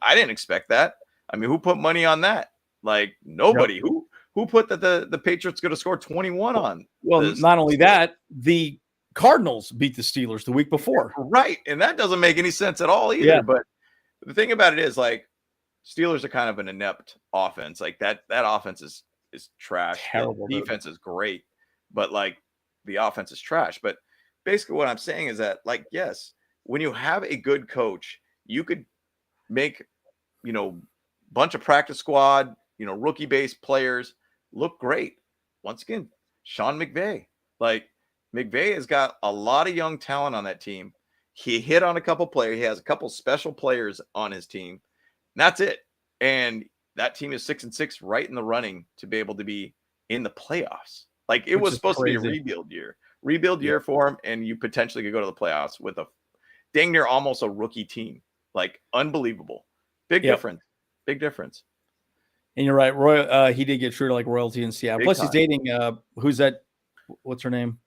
I didn't expect that. I mean, who put money on that? Like nobody. Yep. Who put that the Patriots going to score 21 on? Well, not only that, the Cardinals beat the Steelers the week before. Right. And that doesn't make any sense at all either. Yeah. But the thing about it is like Steelers are kind of an inept offense. Like that offense is trash. Terrible. The defense is great, but like the offense is trash. But basically what I'm saying is that like, yes, when you have a good coach, you could make, bunch of practice squad, rookie based players look great. Once again, Sean McVay, like, McVay has got a lot of young talent on that team. He hit on a couple players. He has a couple special players on his team. And that's it. And that team is 6-6, right in the running to be able to be in the playoffs. Like it Which was is supposed to be a crazy. rebuild year for them, and you potentially could go to the playoffs with a dang near almost a rookie team. Like unbelievable. Big Yep. difference. Big difference. And you're right. Roy, he did get treated like royalty in Seattle. Big Plus, time. he's dating who's that? What's her name?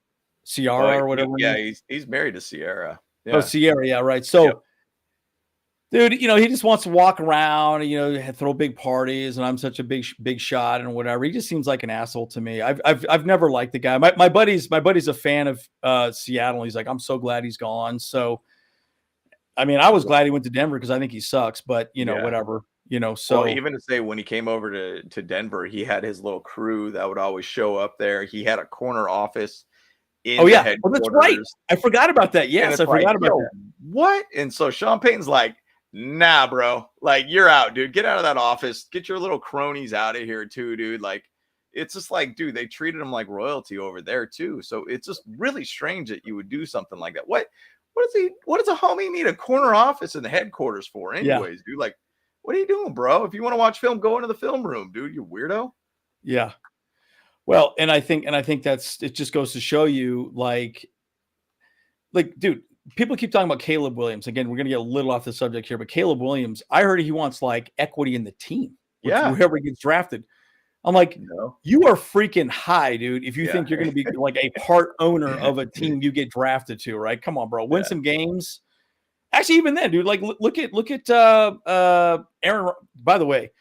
Ciara or whatever. Yeah, he's married to Sierra. Yeah. Oh, Sierra. Yeah, right. So, dude, he just wants to walk around, throw big parties, and I'm such a big shot and whatever. He just seems like an asshole to me. I've never liked the guy. My buddy's a fan of Seattle. He's like, I'm so glad he's gone. So, I mean, I was glad he went to Denver because I think he sucks. But whatever. So even to say when he came over to Denver, he had his little crew that would always show up there. He had a corner office. Oh yeah, that's right. I forgot about that. Yes, I forgot about that. What? And so Sean Payton's like, nah, bro, like you're out, dude. Get out of that office. Get your little cronies out of here too, dude. Like, it's just like, dude, they treated him like royalty over there too. So it's just really strange that you would do something like that. What does a homie need a corner office in the headquarters for, anyways, dude? Like, what are you doing, bro? If you want to watch film, go into the film room, dude. You weirdo. Yeah. Well, and I think it just goes to show you, like, dude, people keep talking about Caleb Williams. Again, we're going to get a little off the subject here, but Caleb Williams, I heard he wants like equity in the team. Yeah. Whoever gets drafted. I'm like, you are freaking high, dude. If you think you're going to be like a part owner of a team you get drafted to, right? Come on, bro. Win some games. Actually, even then, dude, like look at Aaron. By the way,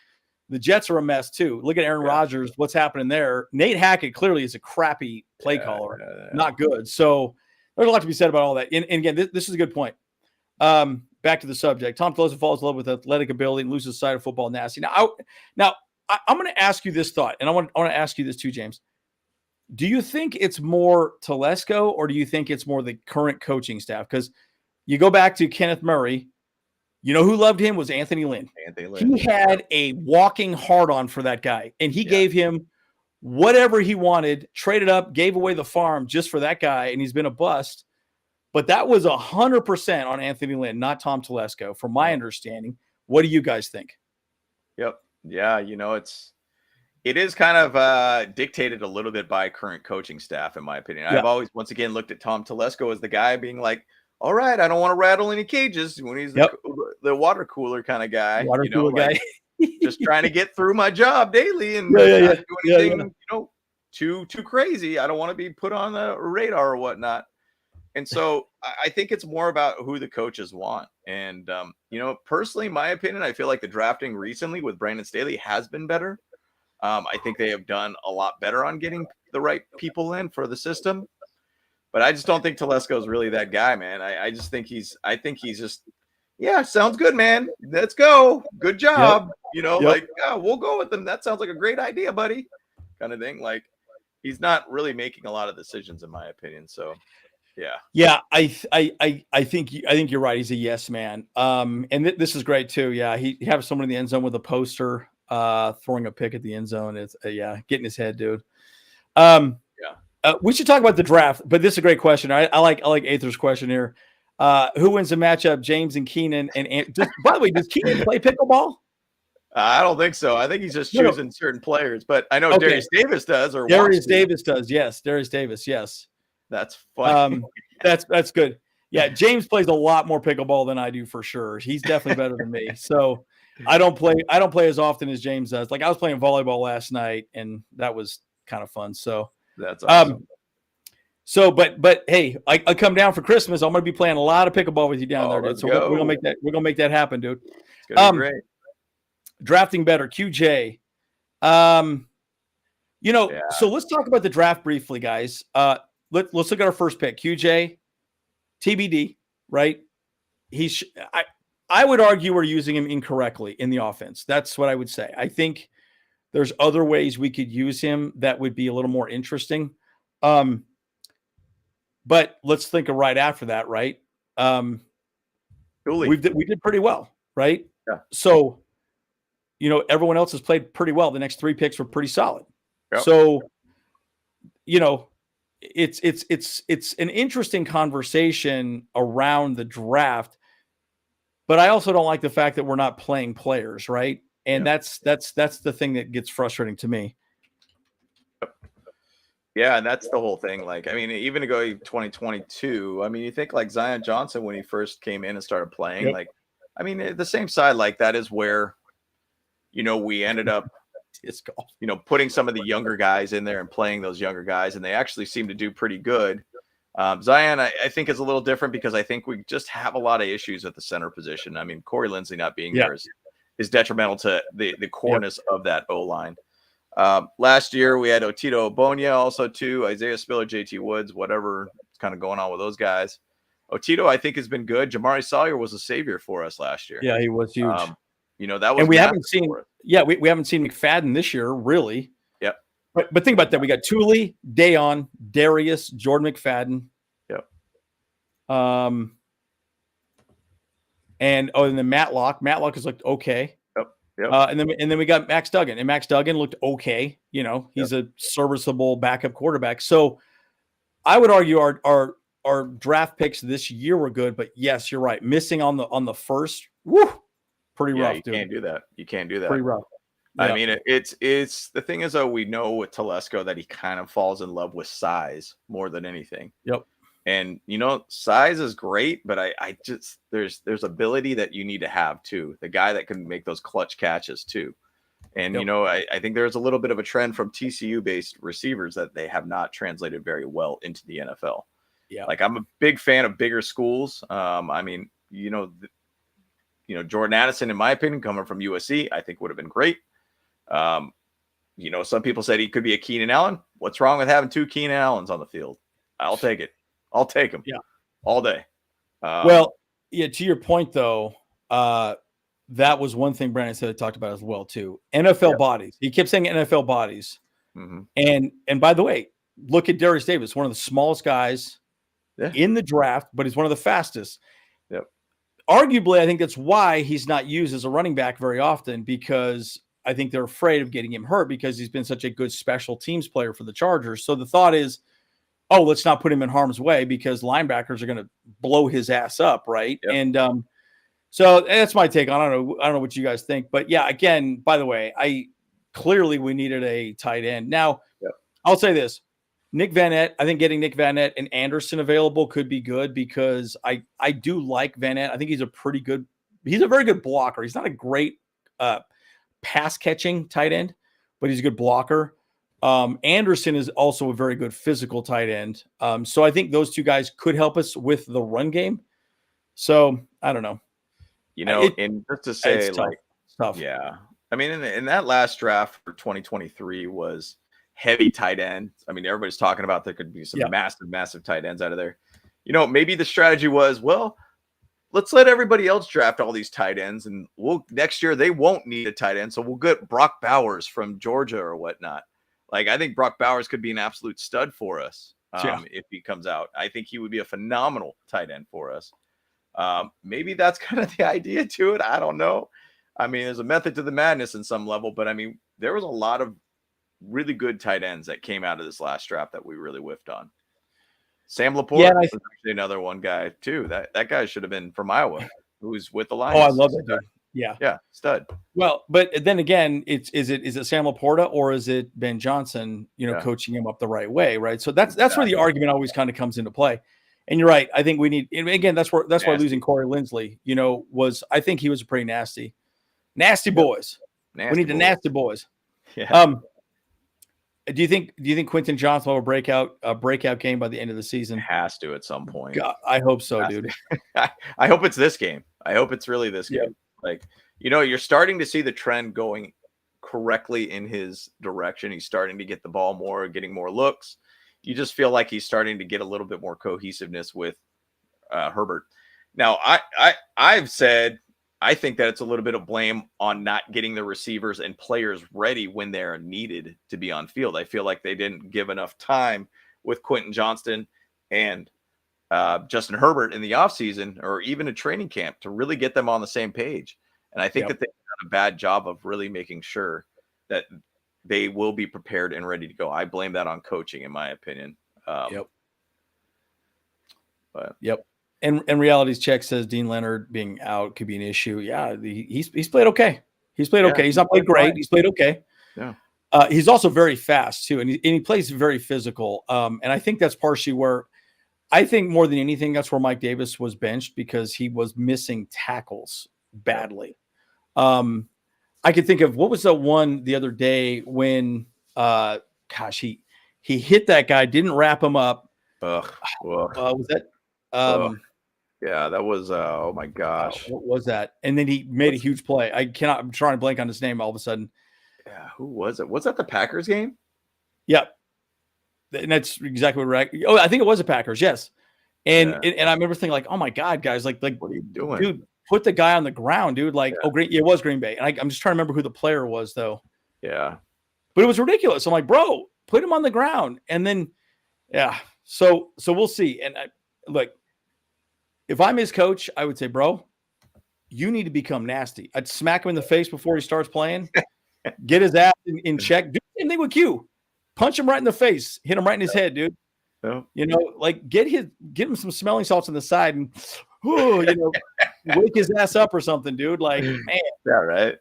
the Jets are a mess too. Look at Aaron Rodgers. What's happening there? Nate Hackett clearly is a crappy play caller, not good. So there's a lot to be said about all that. And again, this is a good point. Back to the subject. Tom Telesco falls in love with athletic ability and loses sight of football nasty. Now I'm going to ask you this thought, and I want to ask you this too, James. Do you think it's more Telesco, or do you think it's more the current coaching staff? Because you go back to Kenneth Murray. You know who loved him was Anthony Lynn. He had a walking hard-on for that guy, and he gave him whatever he wanted, traded up, gave away the farm just for that guy, and he's been a bust. But that was 100% on Anthony Lynn, not Tom Telesco, from my understanding. What do you guys think? Yep. Yeah, it is kind of dictated a little bit by current coaching staff, in my opinion. I've always, once again, looked at Tom Telesco as the guy being like, all right, I don't want to rattle any cages, when he's the water cooler kind of guy. Guy. Just trying to get through my job daily and not do anything, too crazy. I don't want to be put on the radar or whatnot. And so I think it's more about who the coaches want. And, personally, in my opinion, I feel like the drafting recently with Brandon Staley has been better. I think they have done a lot better on getting the right people in for the system. But I just don't think Telesco is really that guy, man. I just think he's just, sounds good, man. Let's go. Good job. We'll go with them. That sounds like a great idea, buddy. Kind of thing. Like, he's not really making a lot of decisions, in my opinion. So, yeah. I think you're right. He's a yes man. And this is great too. Yeah, he has someone in the end zone with a poster, throwing a pick at the end zone. It's getting his head, dude. We should talk about the draft, but this is a great question. I like Aether's question here. Who wins the matchup? James and Keenan. And by the way, does Keenan play pickleball? I don't think so. I think he's just choosing certain players, but I know Darius Davis does. Darius Davis does. Yes, Darius Davis. Yes. That's funny. That's good. Yeah, James plays a lot more pickleball than I do for sure. He's definitely better than me. So I don't play as often as James does. Like I was playing volleyball last night, and that was kind of fun. So that's awesome. But hey, I come down for Christmas. I'm going to be playing a lot of pickleball with you down there, dude. So we're gonna make that happen, dude. It's gonna be great. Drafting better, QJ. So let's talk about the draft briefly, guys. Let's look at our first pick, QJ, TBD, right? I would argue we're using him incorrectly in the offense. That's what I would say. I think there's other ways we could use him that would be a little more interesting. But let's think of right after that, right? We did pretty well, right? Yeah. So, everyone else has played pretty well. The next three picks were pretty solid. Yep. So, it's an interesting conversation around the draft, but I also don't like the fact that we're not playing players, right? And that's the thing that gets frustrating to me. Yeah, and that's the whole thing. Like, I mean, even to go 2022, I mean, you think like Zion Johnson when he first came in and started playing, Yep. like, I mean, the same side, like that is where, we ended up, Disc golf. putting some of the younger guys in there and playing those younger guys, and they actually seem to do pretty good. Zion, I think, is a little different because I think we just have a lot of issues at the center position. I mean, Corey Linsley not being there is detrimental to the coreness of that O-line. Last year we had Otito Ogbonnia also too, Isaiah Spiller, JT Woods, whatever is kind of going on with those guys. Otito, I think, has been good. Jamari Sawyer was a savior for us last year. Yeah, he was huge. That was, and we haven't seen, we haven't seen McFadden this year, really. Yep. But think about that. We got Thule, Dayon, Darius, Jordan McFadden. Yep. And then Matlock. Matlock has looked okay. Yep. And then we got Max Duggan, and Max Duggan looked okay. He's a serviceable backup quarterback. So I would argue our draft picks this year were good, but yes, you're right. Missing on the first, pretty rough. You can't do that. You can't do that. Pretty rough. I mean, it's the thing is, though, we know with Telesco that he kind of falls in love with size more than anything. Yep. And size is great, but I just there's ability that you need to have too. The guy that can make those clutch catches too. And I think there's a little bit of a trend from TCU based receivers that they have not translated very well into the NFL. Yeah. Like, I'm a big fan of bigger schools. I mean, Jordan Addison, in my opinion, coming from USC, I think would have been great. Some people said he could be a Keenan Allen. What's wrong with having two Keenan Allens on the field? I'll take it. I'll take him. Yeah. All day. To your point, though, that was one thing Brandon said I talked about as well, too. NFL bodies. He kept saying NFL bodies. Mm-hmm. And by the way, look at Darius Davis, one of the smallest guys in the draft, but he's one of the fastest. Yep. Arguably, I think that's why he's not used as a running back very often, because I think they're afraid of getting him hurt because he's been such a good special teams player for the Chargers. So the thought is, let's not put him in harm's way because linebackers are going to blow his ass up, right? Yep. And so that's my take. I don't know what you guys think, but yeah, again, by the way, we needed a tight end. Now, I'll say this. Nick Van Nett, I think getting Nick Van Nett and Anderson available could be good because I do like Van Nett. I think he's a very good blocker. He's not a great pass catching tight end, but he's a good blocker. Anderson is also a very good physical tight end. So I think those two guys could help us with the run game. So I don't know. And just to say, it's tough. Yeah. I mean, in that last draft for 2023 was heavy tight end. I mean, everybody's talking about there could be some massive tight ends out of there. Maybe the strategy was, let's let everybody else draft all these tight ends, and next year they won't need a tight end, so we'll get Brock Bowers from Georgia or whatnot. Like, I think Brock Bowers could be an absolute stud for us if he comes out. I think he would be a phenomenal tight end for us. Maybe that's kind of the idea to it. I don't know. I mean, there's a method to the madness in some level, but I mean, there was a lot of really good tight ends that came out of this last draft that we really whiffed on. Sam Laporte was actually another one guy too. That guy should have been from Iowa, who's with the Lions. Oh, I love that dude. Yeah, stud. Well, but then again, is it Sam Laporta or is it Ben Johnson? Coaching him up the right way, right? So that's where the argument always kind of comes into play. And you're right. I think we need. And again, that's why losing Corey Linsley, I think he was a pretty nasty boys. We need the nasty boys. Yeah. Do you think Quentin Johnson will have a breakout game by the end of the season? Has to at some point. God, I hope so, dude. I hope it's this game. I hope it's really this game. Like, you're starting to see the trend going correctly in his direction. He's starting to get the ball more, getting more looks. You just feel like he's starting to get a little bit more cohesiveness with Herbert. Now, I've said I think that it's a little bit of blame on not getting the receivers and players ready when they're needed to be on field. I feel like they didn't give enough time with Quentin Johnston and Justin Herbert in the offseason or even a training camp to really get them on the same page. And I think that they've done a bad job of really making sure that they will be prepared and ready to go. I blame that on coaching, in my opinion. And reality's check says Dean Leonard being out could be an issue. Yeah, he's played okay. He's played okay. He's not played great. He's played okay. Yeah. He's also very fast too, and he plays very physical. And I think that's partially where I think more than anything, that's where Mike Davis was benched because he was missing tackles badly. I could think of what was the one the other day when, he hit that guy, didn't wrap him up. Was that? Yeah, that was. Oh my gosh, what was that? And then he made a huge play. I'm trying to blank on his name all of a sudden. Yeah, who was it? Was that the Packers game? Yep. And that's exactly what I think it was the Packers, yes. And I remember thinking like, oh my God, guys, like what are you doing? Dude, put the guy on the ground, dude. Like, it was Green Bay. And I'm just trying to remember who the player was though. Yeah. But it was ridiculous. I'm like, bro, put him on the ground. And then, so we'll see. And look, if I'm his coach, I would say, bro, you need to become nasty. I'd smack him in the face before he starts playing, get his ass in check. Do the same thing with Q. Punch him right in the face, hit him right in his head, dude. Yeah. You know, like get him some smelling salts on the side and wake his ass up or something, dude. Like, man. Yeah, right.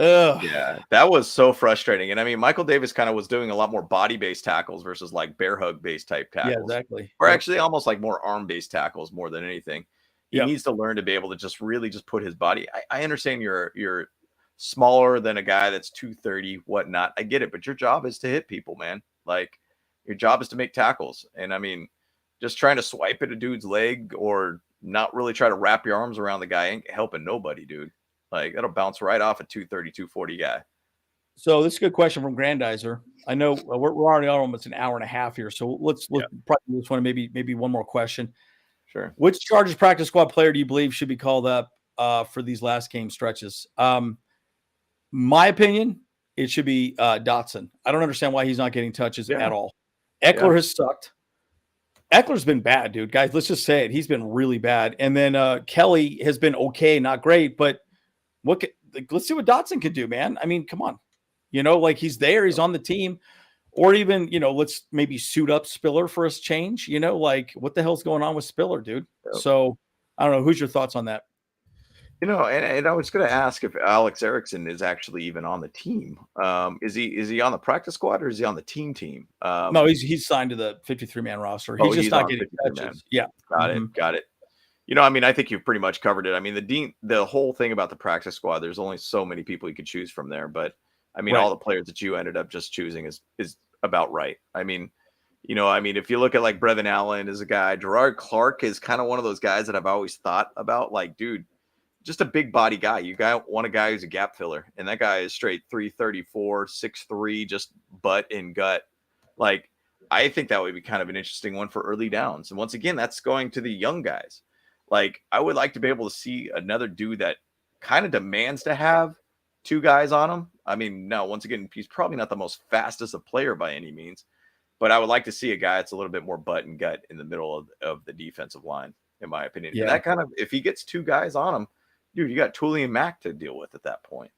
Yeah, that was so frustrating. And I mean, Michael Davis kind of was doing a lot more body-based tackles versus like bear hug-based type tackles. Yeah, exactly. Or actually almost like more arm-based tackles more than anything. He needs to learn to be able to just really just put his body. I understand you're smaller than a guy that's 230, whatnot. I get it, but your job is to hit people, man. Like your job is to make tackles. And I mean, just trying to swipe at a dude's leg or not really try to wrap your arms around the guy ain't helping nobody, dude. Like that'll bounce right off a 230, 240 guy. So this is a good question from Grandizer. I know we're already on almost an hour and a half here. So let's probably this one, maybe one more question. Sure. Which Chargers practice squad player do you believe should be called up for these last game stretches? My opinion, it should be Dotson. I don't understand why he's not getting touches at all. Eckler has sucked. Eckler's been bad, dude. Guys, let's just say it. He's been really bad. And then Kelly has been okay, not great, but let's see what Dotson could do, man. I mean, come on. You know, like he's there, he's on the team. Or even, let's maybe suit up Spiller for a change. Like what the hell's going on with Spiller, dude? Yep. So I don't know. Who's your thoughts on that? And I was going to ask if Alex Erickson is actually even on the team. Is he on the practice squad or is he on the team? No, he's signed to the 53-man roster. He's just not getting touches. Yeah. Got it. I mean, I think you've pretty much covered it. I mean, the whole thing about the practice squad, there's only so many people you could choose from there. But I mean, all the players that you ended up just choosing is about right. I mean, if you look at like Brevin Allen is a guy, Gerard Clark is kind of one of those guys that I've always thought about, like, dude, just a big body guy. You want a guy who's a gap filler, and that guy is straight 334, 6'3", just butt and gut. Like, I think that would be kind of an interesting one for early downs. And once again, that's going to the young guys. Like, I would like to be able to see another dude that kind of demands to have two guys on him. I mean, now, once again, he's probably not the most fastest of player by any means, but I would like to see a guy that's a little bit more butt and gut in the middle of the defensive line, in my opinion. Yeah. And that kind of, if he gets two guys on him, dude, you got Tully and Mack to deal with at that point.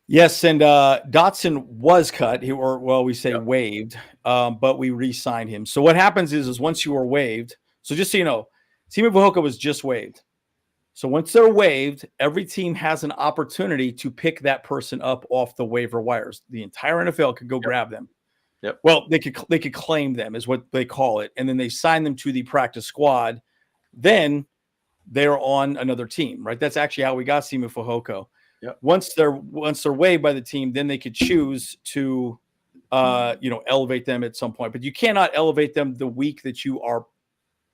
Yes, and Dotson was cut. We say waived, but we re-signed him. So what happens is once you are waived, so just so you know, Timo Vahoka was just waived. So once they're waived, every team has an opportunity to pick that person up off the waiver wires. The entire NFL could go grab them. Yep. Well, they could claim them is what they call it, and then they sign them to the practice squad. Then they're on another team, right? That's actually how we got Timo Vahoka. Yep. Once they're waived by the team, then they could choose to elevate them at some point. But you cannot elevate them the week that you are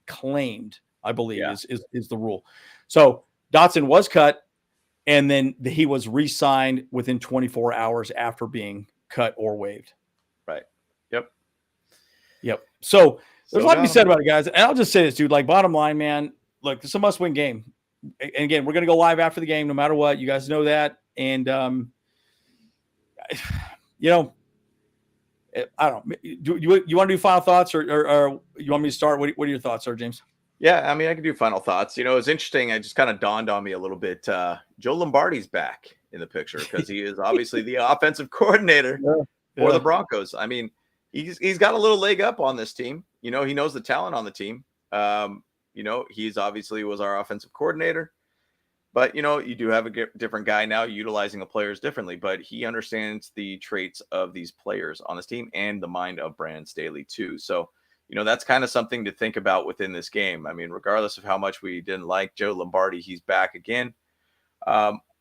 claimed, I believe, is the rule. So Dotson was cut, and then he was re-signed within 24 hours after being cut or waived. Right. Yep. So there's a lot to be said about it, guys. And I'll just say this, dude. Like, bottom line, man, look, it's a must-win game. And again, we're going to go live after the game no matter what. You guys know that. And, I don't know. Do you want to do final thoughts or you want me to start? What are your thoughts, sir, James? Yeah, I mean, I can do final thoughts. It's interesting. It just kind of dawned on me a little bit. Joe Lombardi's back in the picture because he is obviously the offensive coordinator for the Broncos. I mean, he's got a little leg up on this team. He knows the talent on the team. He's obviously was our offensive coordinator. But, you do have a different guy now utilizing the players differently, but he understands the traits of these players on his team and the mind of Brandon Staley too. So, that's kind of something to think about within this game. I mean, regardless of how much we didn't like Joe Lombardi, he's back again.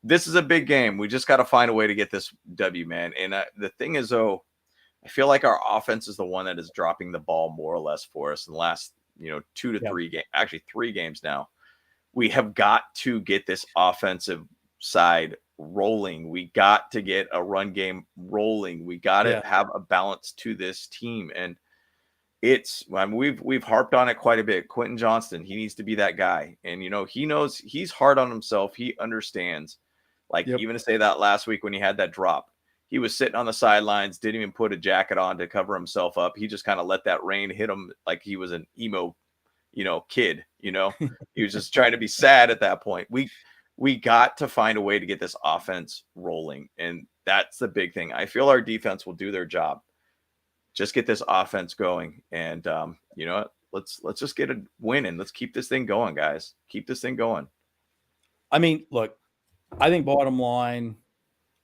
This is a big game. We just got to find a way to get this W, man. And the thing is, though, I feel like our offense is the one that is dropping the ball more or less for us in the last, 2 to 3 games, actually 3 games now. We have got to get this offensive side rolling. We got to get a run game rolling. We got to have a balance to this team. And we've harped on it quite a bit. Quentin Johnston, he needs to be that guy. And, he knows he's hard on himself. He understands. Even to say that last week when he had that drop, he was sitting on the sidelines, didn't even put a jacket on to cover himself up. He just kind of let that rain hit him like he was an emo kid, he was just trying to be sad at that point. We got to find a way to get this offense rolling. And that's the big thing. I feel our defense will do their job. Just get this offense going. And let's just get a win and let's keep this thing going, guys. Keep this thing going. I mean, look, I think bottom line,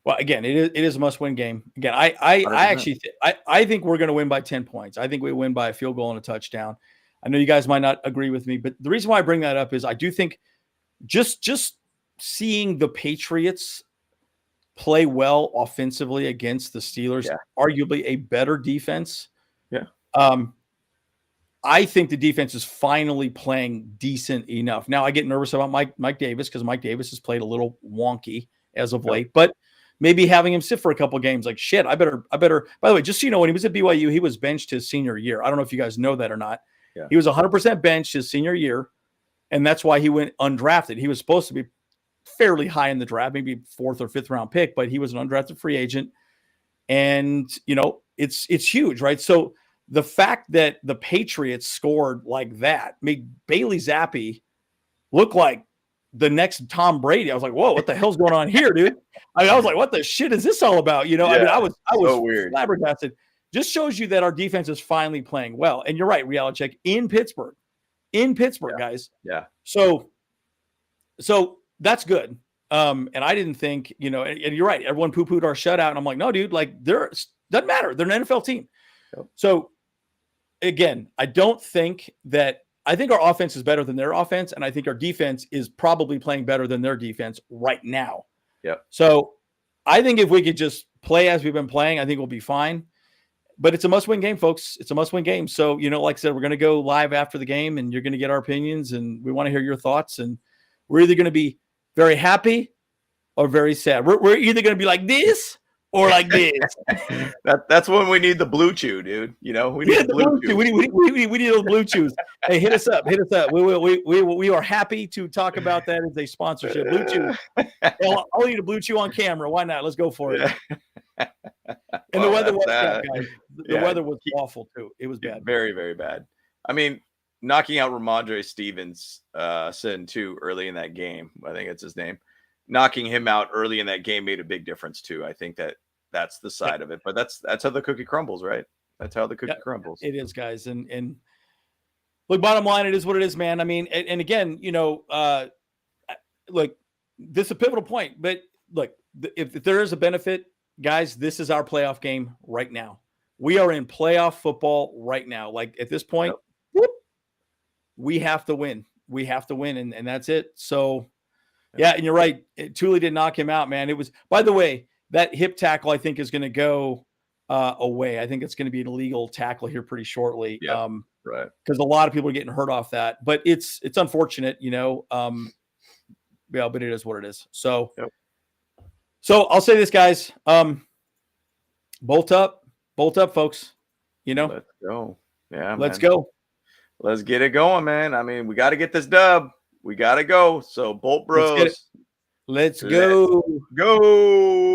well, again, it is a must-win game. Again, I actually I think we're going to win by 10 points. I think we win by a field goal and a touchdown. I know you guys might not agree with me, but the reason why I bring that up is I do think just seeing the Patriots play well offensively against the Steelers, arguably a better defense. Yeah. I think the defense is finally playing decent enough. Now I get nervous about Mike Davis because Mike Davis has played a little wonky as of late, but maybe having him sit for a couple games, like shit, I better, by the way, just so you know, when he was at BYU, he was benched his senior year. I don't know if you guys know that or not. Yeah. He was 100% benched his senior year, and that's why he went undrafted. He was supposed to be fairly high in the draft, maybe 4th or 5th round pick, but he was an undrafted free agent. And, it's huge, right? So the fact that the Patriots scored like that made Bailey Zappi look like the next Tom Brady. I was like, whoa, what the hell's going on here, dude? I was like, what the shit is this all about? I was so weird. Flabbergasted. Just shows you that our defense is finally playing well. And you're right, Realicek, in Pittsburgh, guys. Yeah. So that's good. And I didn't think, and you're right. Everyone poo-pooed our shutout. And I'm like, no, dude, doesn't matter. They're an NFL team. Yep. So again, I think our offense is better than their offense. And I think our defense is probably playing better than their defense right now. Yep. So I think if we could just play as we've been playing, I think we'll be fine. But it's a must-win game, folks. It's a must-win game. So, like I said, we're going to go live after the game, and you're going to get our opinions, and we want to hear your thoughts. And we're either going to be very happy or very sad. We're either going to be like this or like this. That's when we need the blue chew, dude. We need the blue chew. We need those blue chews. Hey, hit us up. We are happy to talk about that as a sponsorship. Blue chew. I'll eat a blue chew on camera. Why not? Let's go for it. And the weather was bad, guys. The weather was awful too. It was bad. Very, very bad. I mean, knocking out Ramondre Stevenson too early in that game. I think it's his name. Knocking him out early in that game made a big difference too. I think that's the side of it. But that's how the cookie crumbles, right? That's how the cookie crumbles. It is, guys. And look, bottom line, it is what it is, man. I mean, and again, look, this is a pivotal point. But look, if there is a benefit, guys, this is our playoff game right now. We are in playoff football right now. Like at this point, we have to win. We have to win, and that's it. So, yeah, and you're right. Thule did knock him out, man. It was, by the way, that hip tackle I think is going to go away. I think it's going to be an illegal tackle here pretty shortly. Yeah, right. Because a lot of people are getting hurt off that. But it's unfortunate, but it is what it is. So. Yep. So I'll say this, guys. Bolt up, folks. Let's go. Yeah, let's go. Let's get it going, man. I mean, we got to get this dub. We got to go. So Bolt Bros. Let's go. Go.